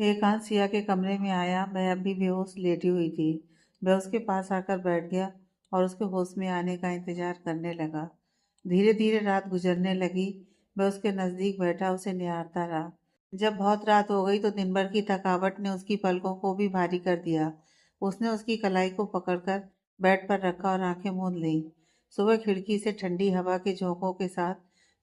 एकांत सिया के कमरे में आया। वह अभी बेहोश लेटी हुई थी। वह उसके पास आकर बैठ गया और उसके होश में आने का इंतजार करने लगा। धीरे धीरे रात गुजरने लगी। वह उसके नजदीक बैठा उसे निहारता रहा। जब बहुत रात हो गई तो दिन भर की थकावट ने उसकी पलकों को भी भारी कर दिया। उसने उसकी कलाई को पकड़कर बेड पर रखा और आंखें मूंद ली। सुबह खिड़की से ठंडी हवा के झोंकों के साथ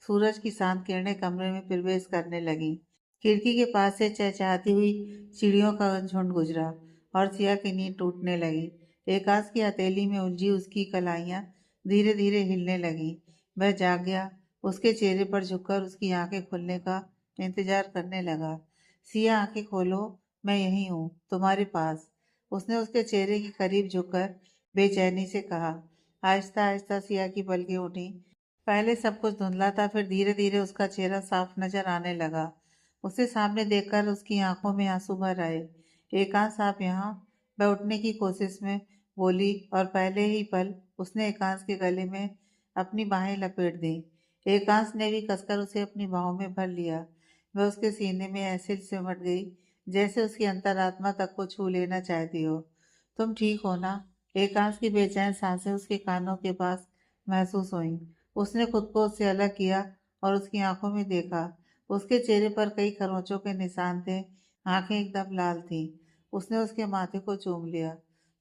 सूरज की शांत किरणें कमरे में प्रवेश करने लगीं। खिड़की के पास से चहचहाती हुई चिड़ियों का झुंड गुजरा और सिया की नींद टूटने लगी। एकांश की हथेली में उलझी उसकी कलाइयां धीरे धीरे हिलने लगी। वह जाग गया। उसके चेहरे पर झुककर उसकी आंखें खुलने का इंतजार करने लगा। सिया, आंखें खोलो, मैं यहीं हूँ, तुम्हारे पास। उसने उसके चेहरे के करीब झुककर बेचैनी से कहा। आहिस्ता आहिस्ता सिया की पलकें उठी। पहले सब कुछ धुंधला था, फिर धीरे धीरे उसका चेहरा साफ नजर आने लगा। उसे सामने देखकर उसकी आंखों में आंसू भर आए। एकांश, आप यहाँ? वह उठने की कोशिश में बोली और पहले ही पल उसने एकांश के गले में अपनी बाहें लपेट दी। एकांश ने भी कसकर उसे अपनी बाहों में भर लिया। वह उसके सीने में ऐसे सिमट गई जैसे उसकी अंतरात्मा तक को छू लेना चाहती हो। तुम ठीक हो ना? एकांश की बेचैन सांसें उसके कानों के पास महसूस हुईं। उसने खुद को उससे अलग किया और उसकी आंखों में देखा। उसके चेहरे पर कई खरोंचों के निशान थे। आंखें एकदम लाल थीं। उसने उसके माथे को चूम लिया।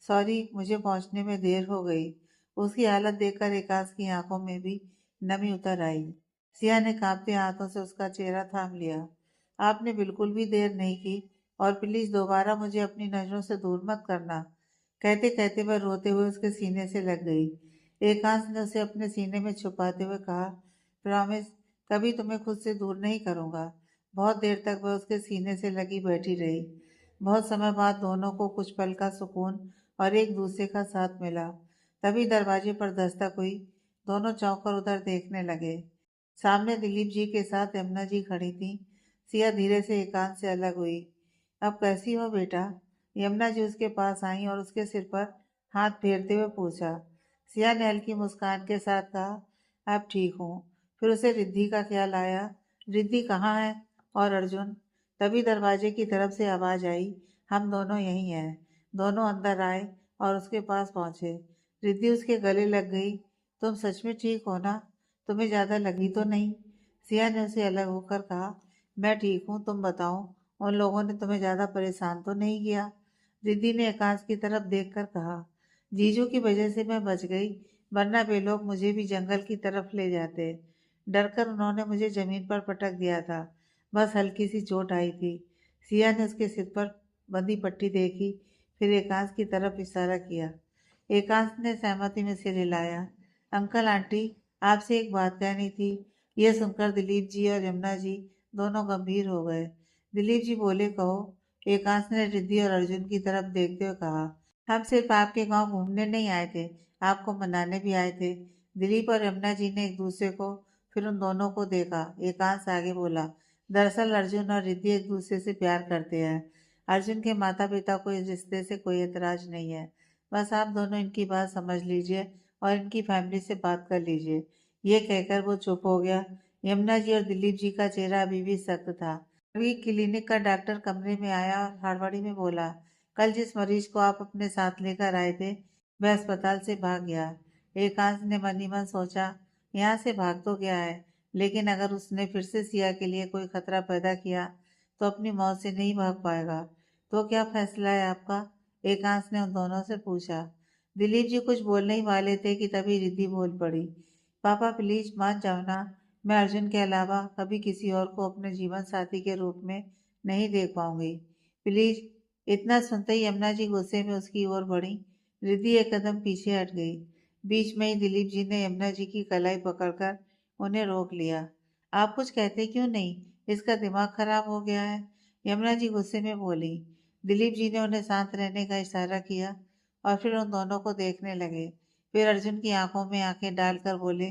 सॉरी, मुझे पहुंचने में देर हो गई। उसकी हालत देखकर एकांश की आंखों में भी नमी उतर आई। सिया ने कांपते हाथों से उसका चेहरा थाम लिया। आपने बिल्कुल भी देर नहीं की और प्लीज दोबारा मुझे अपनी नजरों से दूर मत करना। कहते कहते वह रोते हुए उसके सीने से लग गई। एकांश ने उसे अपने सीने में छुपाते हुए कहा, प्रॉमिस, कभी तुम्हें खुद से दूर नहीं करूंगा। बहुत देर तक वह उसके सीने से लगी बैठी रही। बहुत समय बाद दोनों को कुछ पल का सुकून और एक दूसरे का साथ मिला। तभी दरवाजे पर दस्तक हुई। दोनों चौंक कर उधर देखने लगे। सामने दिलीप जी के साथ यमुना जी खड़ी थी। सिया धीरे से एकांत से अलग हुई। अब कैसी हो बेटा? यमुना जी उसके पास आई और उसके सिर पर हाथ फेरते हुए पूछा। सिया ने हल्की मुस्कान के साथ कहा, अब ठीक हूँ। फिर उसे रिद्धि का ख्याल आया। रिद्धि कहाँ है? और अर्जुन? तभी दरवाजे की तरफ से आवाज आई, हम दोनों यहीं हैं। दोनों अंदर आए और उसके पास पहुंचे। रिद्धि उसके गले लग गई। तुम सच में ठीक हो ना? तुम्हें ज्यादा लगी तो नहीं? सिया ने उसे अलग होकर कहा, मैं ठीक हूँ, तुम बताओ, उन लोगों ने तुम्हें ज्यादा परेशान तो नहीं किया? रिद्धि ने आकाश की तरफ देखकर कहा, जीजू की वजह से मैं बच गई, वरना वे लोग मुझे भी जंगल की तरफ ले जाते। डरकर उन्होंने मुझे जमीन पर पटक दिया था। बस हल्की सी चोट आई थी। सिया ने उसके सिर पर बंधी पट्टी देखी, फिर एकांश की तरफ इशारा किया। एकांश ने सहमति में सिर हिलाया। अंकल आंटी, आपसे एक बात कहनी थी। यह सुनकर दिलीप जी और यमुना जी दोनों गंभीर हो गए। दिलीप जी बोले, कहो। एकांश ने रिद्धि और अर्जुन की तरफ देखते हुए कहा, हम सिर्फ आपके गांव घूमने नहीं आए थे, आपको मनाने भी आए थे। दिलीप और यमुना जी ने एक दूसरे को, फिर उन दोनों को देखा। एकांश आगे बोला, दरअसल अर्जुन और रिद्धि एक दूसरे से प्यार करते हैं। अर्जुन के माता पिता को इस रिश्ते से कोई एतराज नहीं है। बस आप दोनों इनकी बात समझ लीजिए और इनकी फैमिली से बात कर लीजिए। ये कहकर वो चुप हो गया। यमुना जी और दिलीप जी का चेहरा अभी भी सख्त था। अभी क्लिनिक का डॉक्टर कमरे में आया और हड़बड़ी में बोला, कल जिस मरीज को आप अपने साथ लेकर आए थे वह अस्पताल से भाग गया। एकांश ने मन ही मन सोचा, यहाँ से भाग तो गया है, लेकिन अगर उसने फिर से सिया के लिए कोई खतरा पैदा किया तो अपनी मौत से नहीं भाग पाएगा। तो क्या फैसला है आपका? एकांश ने उन दोनों से पूछा। दिलीप जी कुछ बोलने ही वाले थे कि तभी रिद्धि बोल पड़ी, पापा प्लीज मान जाओ ना, मैं अर्जुन के अलावा कभी किसी और को अपने जीवन साथी के रूप में नहीं देख पाऊंगी, प्लीज। इतना सुनते ही यमुना जी गुस्से में उसकी ओर बढ़ी। रिद्धि एक कदम पीछे हट गई। बीच में ही दिलीप जी ने यमुना जी की कलाई पकड़कर उन्हें रोक लिया। आप कुछ कहते क्यों नहीं? इसका दिमाग खराब हो गया है, यमुना जी गुस्से में बोली। दिलीप जी ने उन्हें शांत रहने का इशारा किया और फिर उन दोनों को देखने लगे। फिर अर्जुन की आंखों में आंखें डालकर बोले,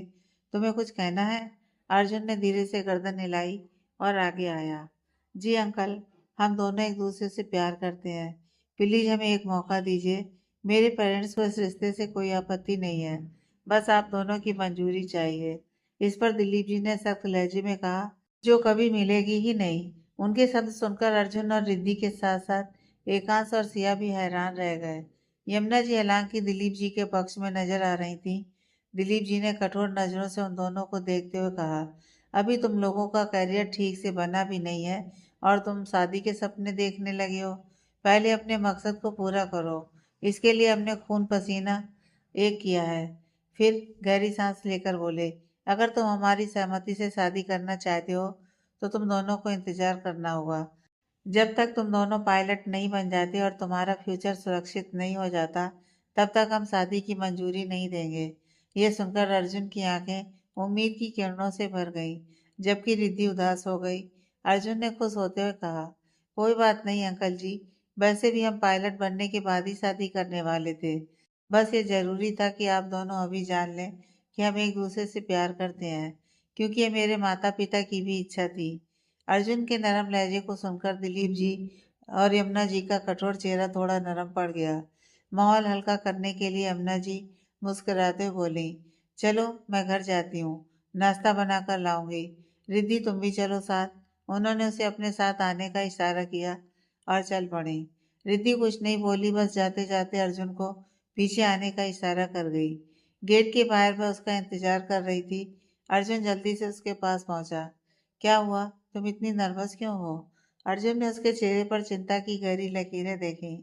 तुम्हें कुछ कहना है? अर्जुन ने धीरे से गर्दन हिलाई और आगे आया। जी अंकल, हम दोनों एक दूसरे से प्यार करते हैं, प्लीज हमें एक मौका दीजिए। मेरे पेरेंट्स को इस रिश्ते से कोई आपत्ति नहीं है, बस आप दोनों की मंजूरी चाहिए। इस पर दिलीप जी ने सख्त लहजे में कहा, जो कभी मिलेगी ही नहीं। उनके शब्द सुनकर अर्जुन और रिद्धि के साथ साथ एकांश और सिया भी हैरान रह गए। यमुना जी हालांकि दिलीप जी के पक्ष में नजर आ रही थी। दिलीप जी ने कठोर नजरों से उन दोनों को देखते हुए कहा, अभी तुम लोगों का करियर ठीक से बना भी नहीं है और तुम शादी के सपने देखने लगे हो। पहले अपने मकसद को पूरा करो। इसके लिए हमने खून पसीना एक किया है। फिर गहरी सांस लेकर बोले, अगर तुम हमारी सहमति से शादी करना चाहते हो तो तुम दोनों को इंतजार करना होगा। जब तक तुम दोनों पायलट नहीं बन जाते और तुम्हारा फ्यूचर सुरक्षित नहीं हो जाता, तब तक हम शादी की मंजूरी नहीं देंगे। यह सुनकर अर्जुन की आंखें उम्मीद की किरणों से भर गईं, जबकि रिद्धि उदास हो गई। अर्जुन ने खुश होते हुए कहा, कोई बात नहीं अंकल जी, वैसे भी हम पायलट बनने के बाद ही शादी करने वाले थे। बस ये जरूरी था कि आप दोनों अभी जान लें कि हम एक दूसरे से प्यार करते हैं, क्योंकि ये मेरे माता पिता की भी इच्छा थी। अर्जुन के नरम लहजे को सुनकर दिलीप जी और यमुना जी का कठोर चेहरा थोड़ा नरम पड़ गया। माहौल हल्का करने के लिए यमुना जी मुस्कुराते हुए बोली, चलो मैं घर जाती हूँ, नाश्ता बनाकर लाऊंगी। रिद्धि तुम भी चलो साथ। उन्होंने उसे अपने साथ आने का इशारा किया और चल पड़ी। रिद्धि कुछ नहीं बोली, बस जाते जाते अर्जुन को पीछे आने का इशारा कर गई। गेट के बाहर वह उसका इंतजार कर रही थी। अर्जुन जल्दी से उसके पास पहुंचा। क्या हुआ, तुम इतनी नर्वस क्यों हो? अर्जुन ने उसके चेहरे पर चिंता की गहरी लकीरें देखी।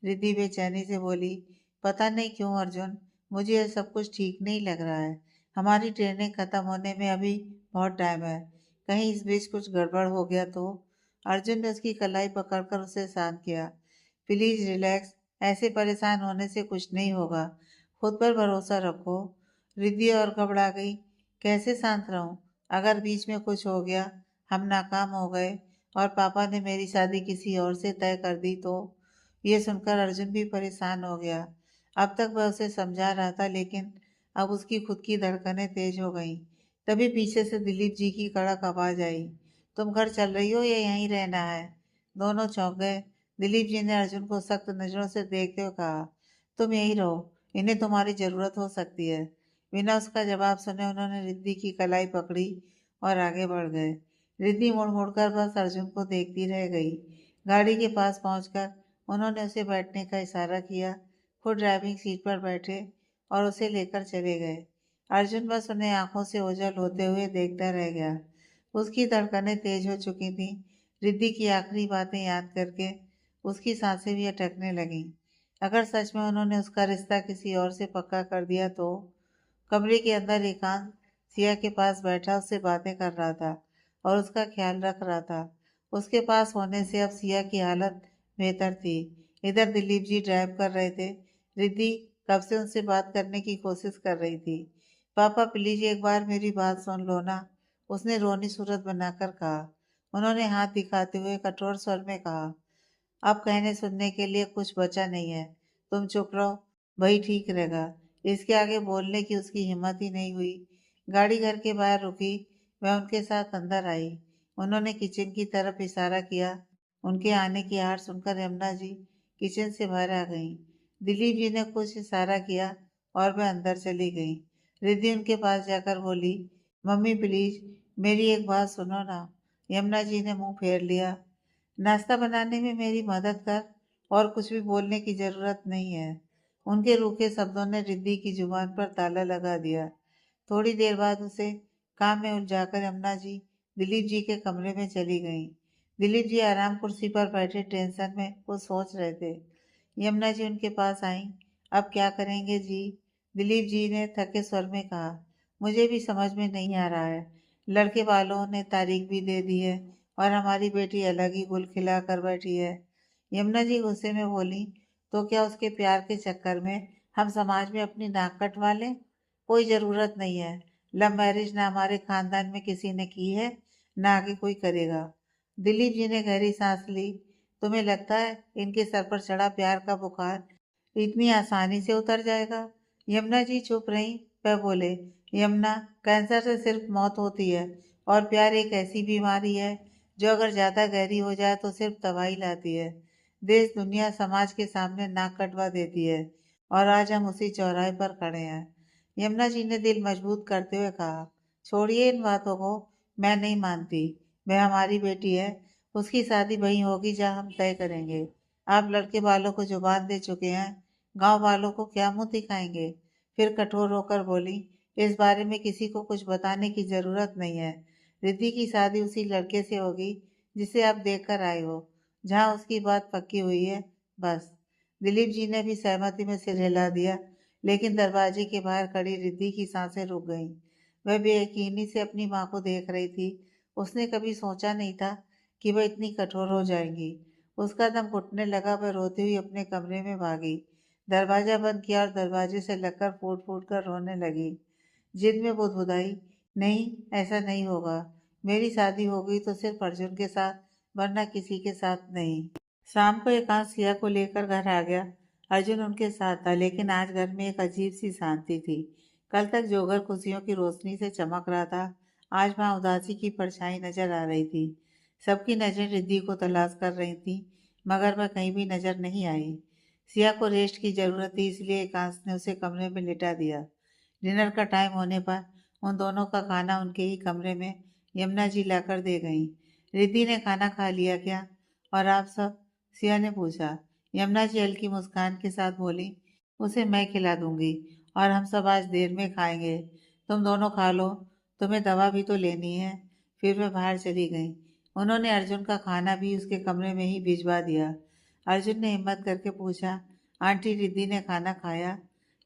रिद्धि बेचैनी से बोली, पता नहीं क्यों अर्जुन, मुझे यह सब कुछ ठीक नहीं लग रहा है। हमारी ट्रेनिंग खत्म होने में अभी बहुत टाइम है। कहीं इस बीच कुछ गड़बड़ हो गया तो? अर्जुन ने उसकी कलाई पकड़कर उसे शांत किया। प्लीज रिलैक्स, ऐसे परेशान होने से कुछ नहीं होगा। खुद पर भरोसा रखो। रिद्धि और घबरा गई। कैसे शांत रहूं? अगर बीच में कुछ हो गया, हम नाकाम हो गए और पापा ने मेरी शादी किसी और से तय कर दी तो? ये सुनकर अर्जुन भी परेशान हो गया। अब तक वह उसे समझा रहा था, लेकिन अब उसकी खुद की धड़कनें तेज हो गईं। तभी पीछे से दिलीप जी की कड़क आवाज आई, तुम घर चल रही हो या यहीं रहना है? दोनों चौंक गए। दिलीप जी ने अर्जुन को सख्त नजरों से देखते हुए कहा, तुम यहीं रहो, इन्हें तुम्हारी जरूरत हो सकती है। बिना उसका जवाब सुने उन्होंने रिद्धि की कलाई पकड़ी और आगे बढ़ गए। रिद्धि मुड़ मुड़कर बस अर्जुन को देखती रह गई। गाड़ी के पास पहुंचकर उन्होंने उसे बैठने का इशारा किया। खुद ड्राइविंग सीट पर बैठे और उसे लेकर चले गए। अर्जुन बस उन्हें आंखों से ओझल होते हुए देखता रह गया। उसकी धड़कनें तेज हो चुकी थीं। रिद्धि की आखिरी बातें याद करके उसकी सांसें भी अटकने लगीं। अगर सच में उन्होंने उसका रिश्ता किसी और से पक्का कर दिया तो? कमरे के अंदर एकांत सिया के पास बैठा उससे बातें कर रहा था और उसका ख्याल रख रहा था। उसके पास होने से अब सिया की हालत बेहतर थी। इधर दिलीप जी ड्राइव कर रहे थे। रिद्धि कब से उनसे बात करने की कोशिश कर रही थी। पापा प्लीज एक बार मेरी बात सुन लो ना, उसने रोनी सूरत बनाकर कहा। उन्होंने हाथ दिखाते हुए कठोर स्वर में कहा, अब कहने सुनने के लिए कुछ बचा नहीं है। तुम चुप रहो, वही ठीक रहेगा। इसके आगे बोलने की उसकी हिम्मत ही नहीं हुई। गाड़ी घर के बाहर रुकी। वह उनके साथ अंदर आई। उन्होंने किचन की तरफ इशारा किया। उनके आने की आहट सुनकर यमुना जी किचन से बाहर आ गईं। दिलीप जी ने कुछ इशारा किया और वह अंदर चली गई। रिद्धि उनके पास जाकर बोली, मम्मी प्लीज मेरी एक बात सुनो ना। यमुना जी ने मुंह फेर लिया। नाश्ता बनाने में मेरी मदद कर, और कुछ भी बोलने की जरूरत नहीं है। उनके रूखे शब्दों ने रिद्धि की जुबान पर ताला लगा दिया। थोड़ी देर बाद उसे काम में उलझाकर यमुना जी दिलीप जी के कमरे में चली गईं। दिलीप जी आराम कुर्सी पर बैठे टेंशन में कुछ सोच रहे थे। यमुना जी उनके पास आईं। अब क्या करेंगे जी? दिलीप जी ने थके स्वर में कहा, मुझे भी समझ में नहीं आ रहा है। लड़के वालों ने तारीख भी दे दी है और हमारी बेटी अलग ही गुल खिला कर बैठी है। यमुना जी गुस्से में बोली, तो क्या उसके प्यार के चक्कर में हम समाज में अपनी नाक कटवा लें? कोई ज़रूरत नहीं है। लव मैरिज ना हमारे खानदान में किसी ने की है, ना आगे कोई करेगा। दिलीप जी ने गहरी सांस ली। तुम्हें लगता है इनके सर पर चढ़ा प्यार का बुखार इतनी आसानी से उतर जाएगा? यमुना जी चुप रहीं। वह बोले, यमुना, कैंसर से सिर्फ मौत होती है और प्यार एक ऐसी बीमारी है जो अगर ज्यादा गहरी हो जाए तो सिर्फ तबाही लाती है। देश दुनिया समाज के सामने नाक कटवा देती है और आज हम उसी चौराहे पर खड़े हैं। यमुना जी ने दिल मजबूत करते हुए कहा, छोड़िए इन बातों को, मैं नहीं मानती। वह हमारी बेटी है उसकी शादी वहीं होगी जहाँ हम तय करेंगे। आप लड़के वालों को जुबान दे चुके हैं, गांव वालों को क्या मुंह दिखाएंगे? फिर कठोर होकर बोली, इस बारे में किसी को कुछ बताने की जरूरत नहीं है। रिद्धि की शादी उसी लड़के से होगी जिसे आप देख कर आए हो, जहाँ उसकी बात पक्की हुई है, बस। दिलीप जी ने भी सहमति में सिर हिला दिया, लेकिन दरवाजे के बाहर खड़ी रिद्धि की सांसें रुक गईं। वह बेयकीनी से अपनी माँ को देख रही थी। उसने कभी सोचा नहीं था कि वह इतनी कठोर हो जाएंगी। उसका दम घुटने लगा, वह रोती हुई अपने कमरे में भागी, दरवाजा बंद किया और दरवाजे से लगकर फूट फूट कर रोने लगी। जिद में बुदबुदाई, नहीं, ऐसा नहीं होगा। मेरी शादी हो गई तो सिर्फ अर्जुन के साथ, वरना किसी के साथ नहीं। शाम को एकांश सिया को लेकर घर आ गया। अर्जुन उनके साथ था, लेकिन आज घर में एक अजीब सी शांति थी। कल तक जो घर खुशियों की रोशनी से चमक रहा था, आज वहां उदासी की परछाई नजर आ रही थी। सबकी नजर रिद्धि को तलाश कर रही थी, मगर वह कहीं भी नजर नहीं आई। सिया को रेस्ट की जरूरत थी, इसलिए एकांश ने उसे कमरे में लिटा दिया। डिनर का टाइम होने पर उन दोनों का खाना उनके ही कमरे में यमुना जी लाकर दे गईं। रिद्धि ने खाना खा लिया क्या? और आप सब? सिया ने पूछा। यमुना जी हल्की मुस्कान के साथ बोली, उसे मैं खिला दूंगी, और हम सब आज देर में खाएंगे। तुम दोनों खा लो, तुम्हें दवा भी तो लेनी है। फिर वह बाहर चली गई। उन्होंने अर्जुन का खाना भी उसके कमरे में ही भिजवा दिया। अर्जुन ने हिम्मत करके पूछा, आंटी रिद्धि ने खाना खाया?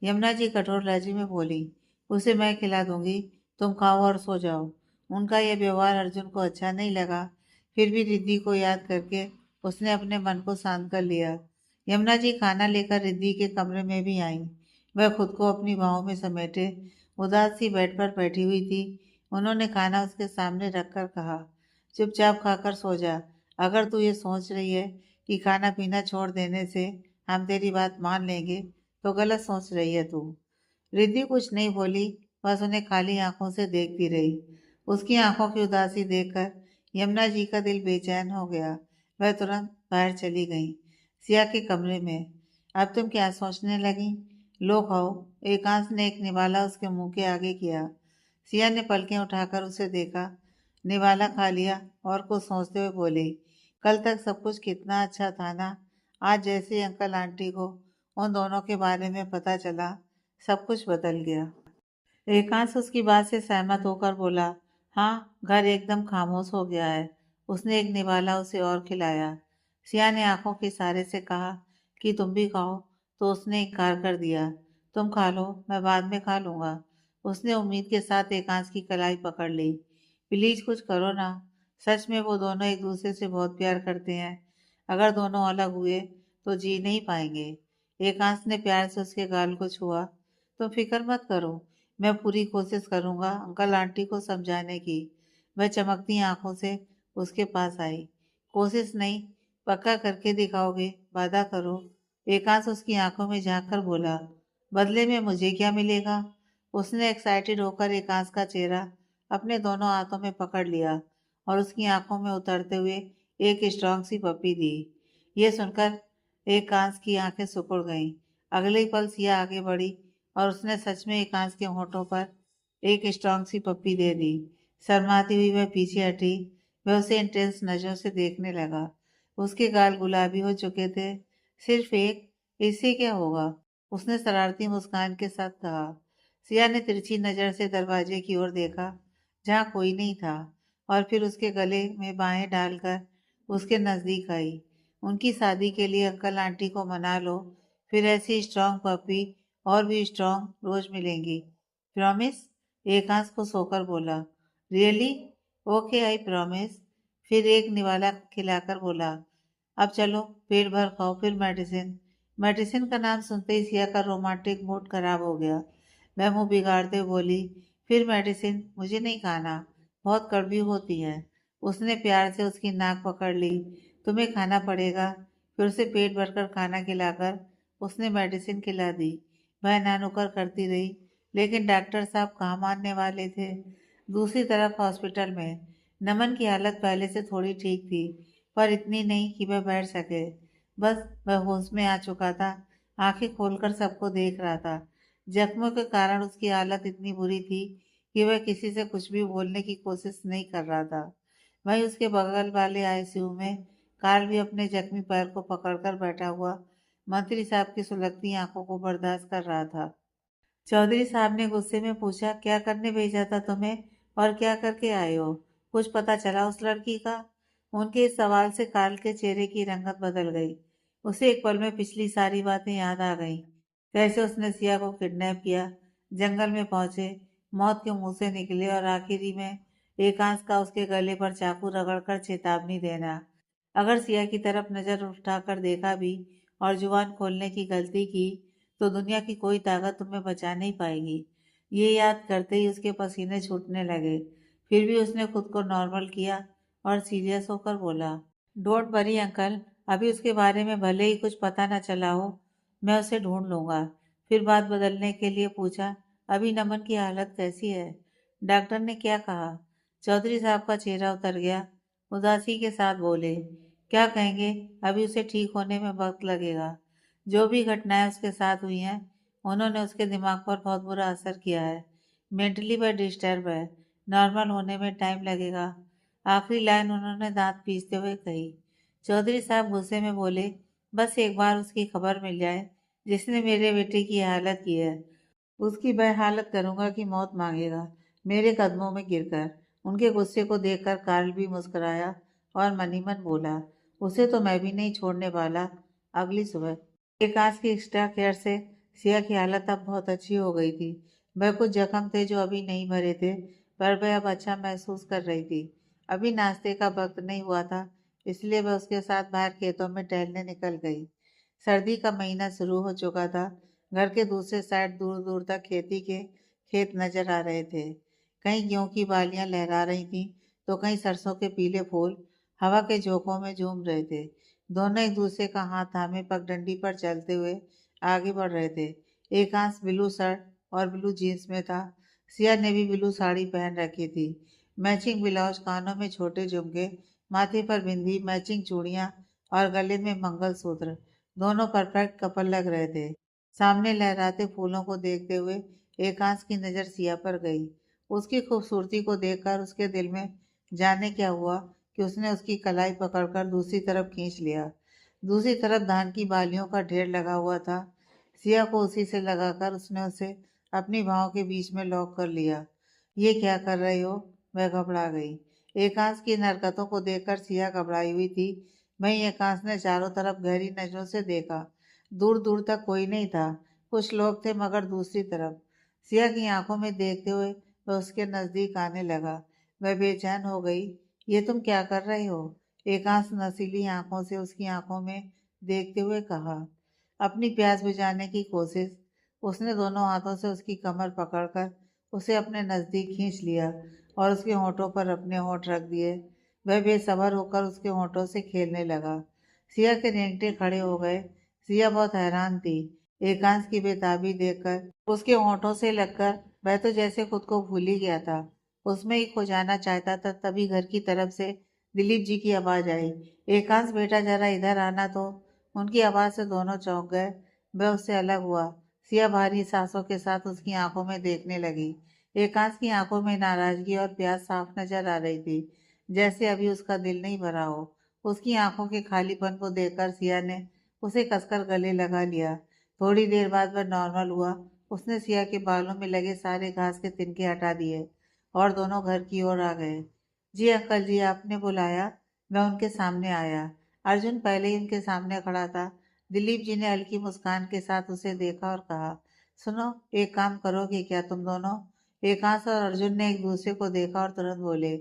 यमुना जी कठोर लहजे में बोली, उसे मैं खिला दूंगी, तुम खाओ और सो जाओ। उनका यह व्यवहार अर्जुन को अच्छा नहीं लगा। फिर भी रिद्धि को याद करके उसने अपने मन को शांत कर लिया। यमुना जी खाना लेकर रिद्धि के कमरे में भी आईं। वह खुद को अपनी बाहों में समेटे उदास सी बेड पर बैठी हुई थी। उन्होंने खाना उसके सामने रखकर कहा, चुपचाप खाकर सो जा। अगर तू ये सोच रही है कि खाना पीना छोड़ देने से हम तेरी बात मान लेंगे, तो गलत सोच रही है तू। रिद्धि कुछ नहीं बोली, बस उन्हें खाली आंखों से देखती रही। उसकी आंखों की उदासी देखकर यमुना जी का दिल बेचैन हो गया। वह तुरंत बाहर चली गई, सिया के कमरे में। अब तुम क्या सोचने लगी? लो खाओ। एकांश ने एक निवाला उसके मुंह के आगे किया। सिया ने पलकें उठाकर उसे देखा, निवाला खा लिया और कुछ सोचते हुए बोली, कल तक सब कुछ कितना अच्छा था ना। आज जैसे ही अंकल आंटी को उन दोनों के बारे में पता चला, सब कुछ बदल गया। एकांश उसकी बात से सहमत होकर बोला, हाँ, घर एकदम खामोश हो गया है। उसने एक निवाला उसे और खिलाया। सिया ने आंखों के इशारे से कहा कि तुम भी खाओ, तो उसने इनकार कर दिया। तुम खा लो, मैं बाद में खा लूंगा। उसने उम्मीद के साथ एकांश की कलाई पकड़ ली। प्लीज कुछ करो ना। सच में वो दोनों एक दूसरे से बहुत प्यार करते हैं। अगर दोनों अलग हुए तो जी नहीं पाएंगे। एकांश ने प्यार से उसके गाल को छुआ। तुम फिक्र मत करो, मैं पूरी कोशिश करूंगा अंकल आंटी को समझाने की। वह चमकती आंखों से उसके पास आई। कोशिश नहीं, पक्का करके दिखाओगे, वादा करो। एकांश उसकी आंखों में झांक कर बोला, बदले में मुझे क्या मिलेगा? उसने एक्साइटेड होकर एकांश का चेहरा अपने दोनों हाथों में पकड़ लिया और उसकी आंखों में उतरते हुए एक स्ट्रॉन्ग सी पप्पी दी। ये सुनकर एकांश की आंखें सिकुड़ गईं। अगले ही पल सिया आगे बढ़ी और उसने सच में एकांश के होठों पर एक स्ट्रॉन्ग सी पप्पी दे दी। शर्माती हुई वह पीछे हटी। वह उसे इंटेंस नजरों से देखने लगा। उसके गाल गुलाबी हो चुके थे। सिर्फ एक, इससे क्या होगा? उसने शरारती मुस्कान के साथ कहा। सिया ने तिरछी नजर से दरवाजे की ओर देखा, जहाँ कोई नहीं था, और फिर उसके गले में बाहें डालकर उसके नजदीक आई। उनकी शादी के लिए अंकल आंटी को मना लो, फिर ऐसी स्ट्रॉन्ग पपी और भी स्ट्रॉन्ग रोज मिलेंगी। प्रॉमिस? एकांश को सोकर बोला। रियली? Okay, I promise. फिर एक निवाला खिलाकर बोला, अब चलो पेट भर खाओ, फिर मेडिसिन। मेडिसिन का नाम सुनते ही सिया का रोमांटिक मूड खराब हो गया। वह मुंह बिगाड़ते हुए बोली, फिर मेडिसिन मुझे नहीं खाना, बहुत कड़वी होती है। उसने प्यार से उसकी नाक पकड़ ली। तुम्हें खाना पड़ेगा। फिर उसे पेट भरकर खाना खिलाकर उसने मेडिसिन खिला दी। वह नानुकर करती रही, लेकिन डॉक्टर साहब कहाँ मानने वाले थे। दूसरी तरफ हॉस्पिटल में नमन की हालत पहले से थोड़ी ठीक थी, पर इतनी नहीं कि वह बैठ सके। बस वह होश में आ चुका था, आंखें खोलकर सबको देख रहा था। जख्मों के कारण उसकी हालत इतनी बुरी थी कि वह किसी से कुछ भी बोलने की कोशिश नहीं कर रहा था। वहीं उसके बगल वाले आईसीयू में कार्ल भी अपने जख्मी पैर को पकड़कर बैठा हुआ मंत्री साहब की सुलगती आंखों को बर्दाश्त कर रहा था। चौधरी साहब ने गुस्से में पूछा, क्या करने भेजा था तुम्हें और क्या करके आए हो? कुछ पता चला उस लड़की का? उनके इस सवाल से कार्ल के चेहरे की रंगत बदल गई। उसे एक पल में पिछली सारी बातें याद आ गईं। कैसे उसने सिया को किडनैप किया, जंगल में पहुंचे, मौत के मुंह से निकले और आखिरी में एकांश का उसके गले पर चाकू रगड़कर चेतावनी देना। अगर सिया की तरफ नजर उठाकर देखा भी और जुबान खोलने की गलती की तो दुनिया की कोई ताकत तुम्हें बचा नहीं पाएगी। ये याद करते ही उसके पसीने छूटने लगे। फिर भी उसने खुद को नॉर्मल किया और सीरियस होकर बोला, डोंट वरी अंकल, अभी उसके बारे में भले ही कुछ पता न चला हो, मैं उसे ढूंढ लूंगा। फिर बात बदलने के लिए पूछा, अभी नमन की हालत कैसी है? डॉक्टर ने क्या कहा? चौधरी साहब का चेहरा उतर गया। उदासी के साथ बोले, क्या कहेंगे, अभी उसे ठीक होने में वक्त लगेगा। जो भी घटनाएं उसके साथ हुई हैं उन्होंने उसके दिमाग पर बहुत बुरा असर किया है। मेंटली वह डिस्टर्ब है, नॉर्मल होने में टाइम लगेगा। आखिरी लाइन उन्होंने दांत पीसते हुए कही। चौधरी साहब गुस्से में बोले, बस एक बार उसकी खबर मिल जाए जिसने मेरे बेटे की हालत की है, उसकी मैं हालत करूंगा कि मौत मांगेगा मेरे कदमों में गिरकर। उनके गुस्से को देखकर कार्ल भी मुस्कुराया और मन ही मन बोला, उसे तो मैं भी नहीं छोड़ने वाला। अगली सुबह एकांश की एक्स्ट्रा केयर से सिया की हालत अब बहुत अच्छी हो गई थी। वह कुछ जख्म थे जो अभी नहीं भरे थे, पर वह अब अच्छा महसूस कर रही थी। अभी नाश्ते का वक्त नहीं हुआ था, इसलिए वह उसके साथ बाहर खेतों में टहलने निकल गई। सर्दी का महीना शुरू हो चुका था। घर के दूसरे साइड दूर दूर तक खेती के खेत नजर आ रहे थे। कहीं गेहूं की बालियां लहरा रही थीं, तो कहीं सरसों के पीले फूल हवा के झोंकों में झूम रहे थे। दोनों एक दूसरे का हाथ थामे पगडंडी पर चलते हुए आगे बढ़ रहे थे। एकांश ब्लू शर्ट और ब्लू जीन्स में था। सिया ने भी ब्लू साड़ी पहन रखी थी। मैचिंग ब्लाउज, कानों में छोटे झुमके, माथे पर बिंदी, मैचिंग चूड़ियां और गले में मंगलसूत्र। दोनों परफेक्ट कपल लग रहे थे। सामने लहराते फूलों को देखते हुए एकांश की नज़र सिया पर गई। उसकी खूबसूरती को देखकर उसके दिल में जाने क्या हुआ कि उसने उसकी कलाई पकड़कर दूसरी तरफ खींच लिया। दूसरी तरफ धान की बालियों का ढेर लगा हुआ था। सिया को उसी से लगाकर उसने उसे अपनी बाहों के बीच में लॉक कर लिया। ये क्या कर रहे हो? वह घबरा गई। एकांश की इन हरकतों को देखकर सिया घबराई हुई थी। वहीं एकांश ने चारों तरफ गहरी नजरों से देखा। दूर दूर तक कोई नहीं था। कुछ लोग थे, मगर दूसरी तरफ। सिया की आंखों में देखते हुए वह उसके नजदीक आने लगा। वह बेचैन हो गई। ये तुम क्या कर रहे हो? एकांश नशीली आंखों से उसकी आंखों में देखते हुए कहा। अपनी प्यास बुझाने की कोशिश। उसने दोनों हाथों से उसकी कमर पकड़कर उसे अपने नजदीक खींच लिया और उसके होठों पर अपने होठ रख दिए। वह बेसब्र होकर उसके होठों से खेलने लगा। सिया के रेंगटे खड़े हो गए। सिया बहुत हैरान थी एकांश की बेताबी देखकर। उसके होठों से लगकर वह तो जैसे खुद को भूल ही गया था। उसमें ही खो जाना चाहता था। तभी घर की तरफ से दिलीप जी की आवाज आई, एकांश बेटा जरा इधर आना तो। उनकी आवाज से दोनों चौंक गए। वह उससे अलग हुआ। सिया भारी सांसों के साथ उसकी आंखों में देखने लगी। एकांश की आंखों में नाराजगी और प्यास साफ नजर आ रही थी, जैसे अभी उसका दिल नहीं भरा हो। उसकी आंखों के खालीपन को देखकर सिया ने उसे कसकर गले लगा लिया। थोड़ी देर बाद वह नॉर्मल हुआ। उसने सिया के बालों में लगे सारे घास के तिनके हटा दिए और दोनों घर की ओर आ गए। जी अंकल जी, आपने बुलाया? मैं उनके सामने आया। अर्जुन पहले ही उनके सामने खड़ा था। दिलीप जी ने हल्की मुस्कान के साथ उसे देखा और कहा, सुनो, एक काम करोगे क्या तुम दोनों? एकांश और अर्जुन ने एक दूसरे को देखा और तुरंत बोले,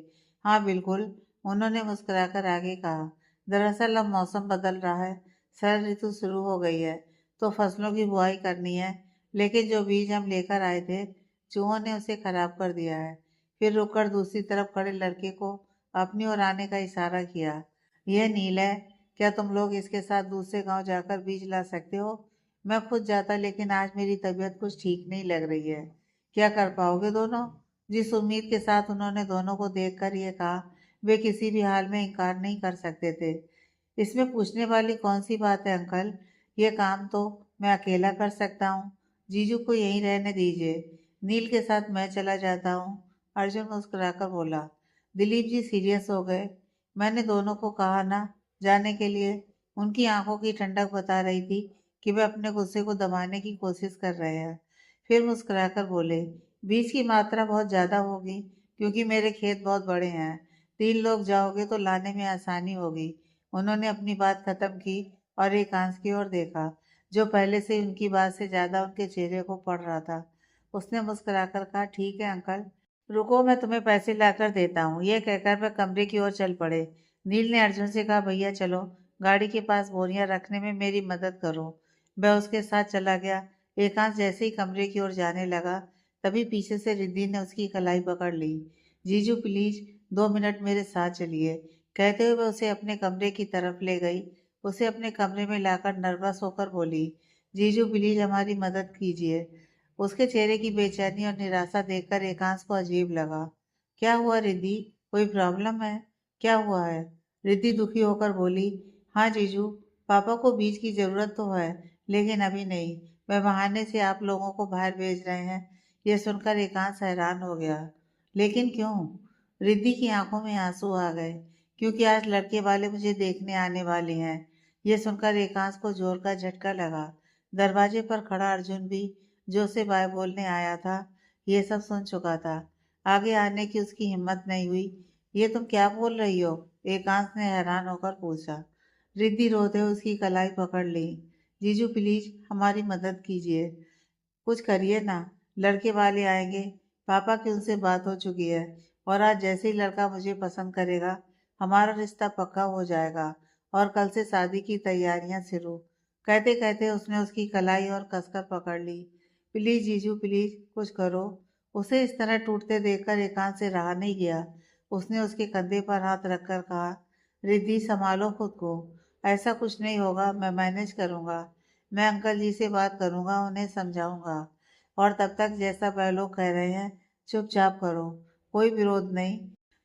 हाँ बिल्कुल। उन्होंने मुस्कुराकर आगे कहा, दरअसल अब मौसम बदल रहा है, शरद ऋतु शुरू हो गई है, तो फसलों की बुआई करनी है। लेकिन जो बीज हम लेकर आए थे, चूहों ने उसे खराब कर दिया है। फिर रुककर दूसरी तरफ खड़े लड़के को अपनी ओर आने का इशारा किया। यह नील है, क्या तुम लोग इसके साथ दूसरे गांव जाकर बीज ला सकते हो? मैं खुद जाता, लेकिन आज मेरी तबीयत कुछ ठीक नहीं लग रही है। क्या कर पाओगे दोनों? जिस उम्मीद के साथ उन्होंने दोनों को देखकर ये कहा, वे किसी भी हाल में इनकार नहीं कर सकते थे। इसमें पूछने वाली कौन सी बात है अंकल? ये काम तो मैं अकेला कर सकता हूँ। जीजू को यहीं रहने दीजिए, नील के साथ मैं चला जाता हूँ। अर्जुन मुस्कुराकर बोला, दिलीप जी सीरियस हो गए। मैंने दोनों को कहा ना जाने के लिए। उनकी आंखों की ठंडक बता रही थी कि वे अपने गुस्से को दबाने की कोशिश कर रहे हैं। फिर मुस्कुराकर बोले, बीज की मात्रा बहुत ज्यादा होगी क्योंकि मेरे खेत बहुत बड़े हैं। 3 लोग जाओगे तो लाने में आसानी होगी। उन्होंने अपनी बात खत्म की और एकांश की ओर देखा, जो पहले से उनकी बात से ज्यादा उनके चेहरे को पड़ रहा था। उसने मुस्कुराकर कहा, ठीक है अंकल, रुको मैं तुम्हें पैसे लाकर देता हूँ। यह कहकर वह कमरे की ओर चल पड़े। नील ने अर्जुन से कहा, भैया चलो, गाड़ी के पास बोरियां रखने में मेरी मदद करो। वह उसके साथ चला गया। एकांश जैसे ही कमरे की ओर जाने लगा, तभी पीछे से रिद्धि ने उसकी कलाई पकड़ ली। जीजू प्लीज 2 मिनट मेरे साथ चलिए, कहते हुए वह उसे अपने कमरे की तरफ ले गई। उसे अपने कमरे में लाकर नर्वस होकर बोली, जीजू प्लीज हमारी मदद कीजिए। उसके चेहरे की बेचैनी और निराशा देखकर एकांश को अजीब लगा। क्या हुआ रिद्धि, कोई प्रॉब्लम है? क्या हुआ है? रिद्धि दुखी होकर बोली, हाँ जीजू, पापा को बीज की जरूरत तो है, लेकिन अभी नहीं। वह बहाने से आप लोगों को बाहर भेज रहे हैं। यह सुनकर एकांश हैरान हो गया। लेकिन क्यों? रिद्धि की आंखों में आंसू आ गए। क्योंकि आज लड़के वाले मुझे देखने आने वाले हैं। यह सुनकर एकांश को जोर का झटका लगा। दरवाजे पर खड़ा अर्जुन भी, जो उसे बाय बोलने आया था, ये सब सुन चुका था। आगे आने की उसकी हिम्मत नहीं हुई। ये तुम क्या बोल रही हो? एकांश ने हैरान होकर पूछा। रिद्धि रोते हुए उसकी कलाई पकड़ ली। जीजू प्लीज हमारी मदद कीजिए, कुछ करिए ना। लड़के वाले आएंगे, पापा की उनसे बात हो चुकी है, और आज जैसे ही लड़का मुझे पसंद करेगा, हमारा रिश्ता पक्का हो जाएगा और कल से शादी की तैयारियां शुरू। कहते कहते उसने उसकी कलाई और कसकर पकड़ ली। प्लीज जीजू प्लीज कुछ करो। उसे इस तरह टूटते देखकर एकांत से रहा नहीं गया। उसने उसके कंधे पर हाथ रखकर कहा, रिद्धि संभालो खुद को, ऐसा कुछ नहीं होगा, मैं मैनेज करूंगा। मैं अंकल जी से बात करूंगा, उन्हें समझाऊंगा। और तब तक जैसा वह लोग कह रहे हैं, चुपचाप करो, कोई विरोध नहीं।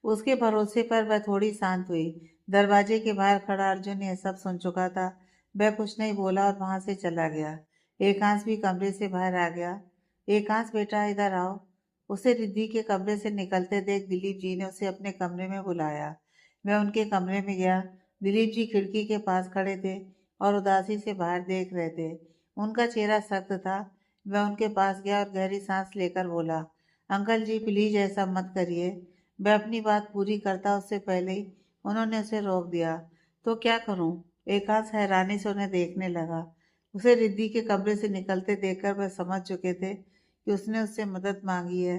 उसके भरोसे पर वह थोड़ी शांत हुई। दरवाजे के बाहर खड़ा अर्जुन यह सब सुन चुका था। वह कुछ नहीं बोला और वहां से चला गया। एकांश भी कमरे से बाहर आ गया। एकांश बेटा इधर आओ। उसे रिद्धि के कमरे से निकलते देख दिलीप जी ने उसे अपने कमरे में बुलाया। वह उनके कमरे में गया। दिलीप जी खिड़की के पास खड़े थे और उदासी से बाहर देख रहे थे। उनका चेहरा सख्त था। वह उनके पास गया और गहरी सांस लेकर बोला, अंकल जी प्लीज ऐसा मत करिए। वह अपनी बात पूरी करता उससे पहले ही उन्होंने उसे रोक दिया। तो क्या करूं? एकांश हैरानी से उन्हें देखने लगा। उसे रिद्धि के कमरे से निकलते देखकर वह समझ चुके थे कि उसने उससे मदद मांगी है।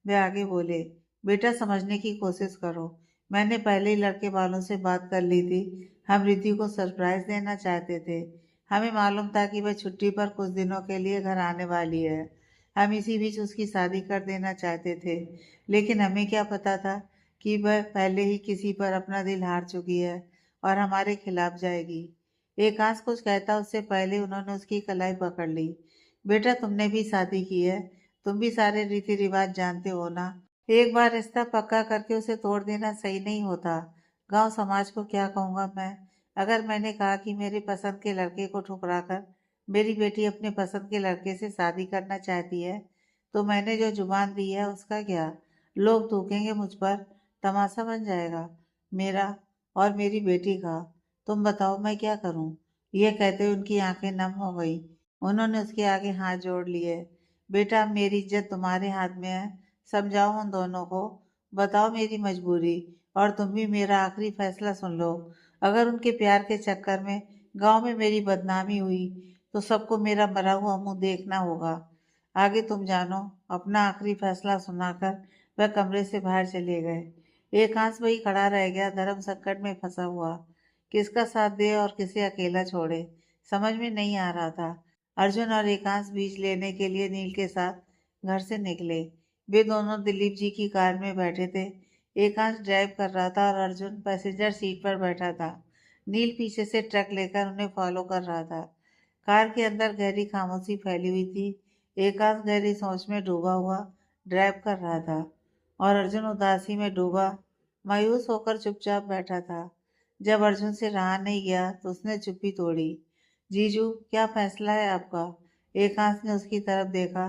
वे आगे बोले, बेटा समझने की कोशिश करो। मैंने पहले ही लड़के वालों से बात कर ली थी। हम रिद्धि को सरप्राइज देना चाहते थे। हमें मालूम था कि वह छुट्टी पर कुछ दिनों के लिए घर आने वाली है। हम इसी बीच उसकी शादी कर देना चाहते थे, लेकिन हमें क्या पता था कि वह पहले ही किसी पर अपना दिल हार चुकी है और हमारे खिलाफ जाएगी। एकांश कुछ कहता उससे पहले उन्होंने उसकी कलाई पकड़ ली। बेटा तुमने भी शादी की है, तुम भी सारे रीति रिवाज जानते हो ना। एक बार रिश्ता पक्का करके उसे तोड़ देना सही नहीं होता। गांव समाज को क्या कहूँगा मैं, अगर मैंने कहा कि मेरे पसंद के लड़के को ठुकराकर मेरी बेटी अपने पसंद के लड़के से शादी करना चाहती है, तो मैंने जो जुबान दी है उसका क्या? लोग थूकेंगे मुझ पर, तमाशा बन जाएगा मेरा और मेरी बेटी का। तुम बताओ मैं क्या करूं? यह कहते हुए उनकी आंखें नम हो गई। उन्होंने उसके आगे हाथ जोड़ लिए। बेटा मेरी इज्जत तुम्हारे हाथ में है, समझाओ उन दोनों को, बताओ मेरी मजबूरी, और तुम भी मेरा आखिरी फैसला सुन लो। अगर उनके प्यार के चक्कर में गांव में मेरी बदनामी हुई तो सबको मेरा मरा हुआ मुंह देखना होगा। आगे तुम जानो। अपना आखिरी फैसला सुनाकर वह कमरे से बाहर चले गए। एकांश वही खड़ा रह गया, धर्म संकट में फंसा हुआ। किसका साथ दे और किसे अकेला छोड़े, समझ में नहीं आ रहा था। अर्जुन और एकांश बीज लेने के लिए नील के साथ घर से निकले। वे दोनों दिलीप जी की कार में बैठे थे। एकांश ड्राइव कर रहा था और अर्जुन पैसेंजर सीट पर बैठा था। नील पीछे से ट्रक लेकर उन्हें फॉलो कर रहा था। कार के अंदर गहरी खामोशी फैली हुई थी। एकांश गहरी सोच में डूबा हुआ ड्राइव कर रहा था और अर्जुन उदासी में डूबा मायूस होकर चुपचाप बैठा था। जब अर्जुन से रहा नहीं गया तो उसने चुप्पी तोड़ी। जीजू क्या फैसला है आपका? एकांश ने उसकी तरफ देखा।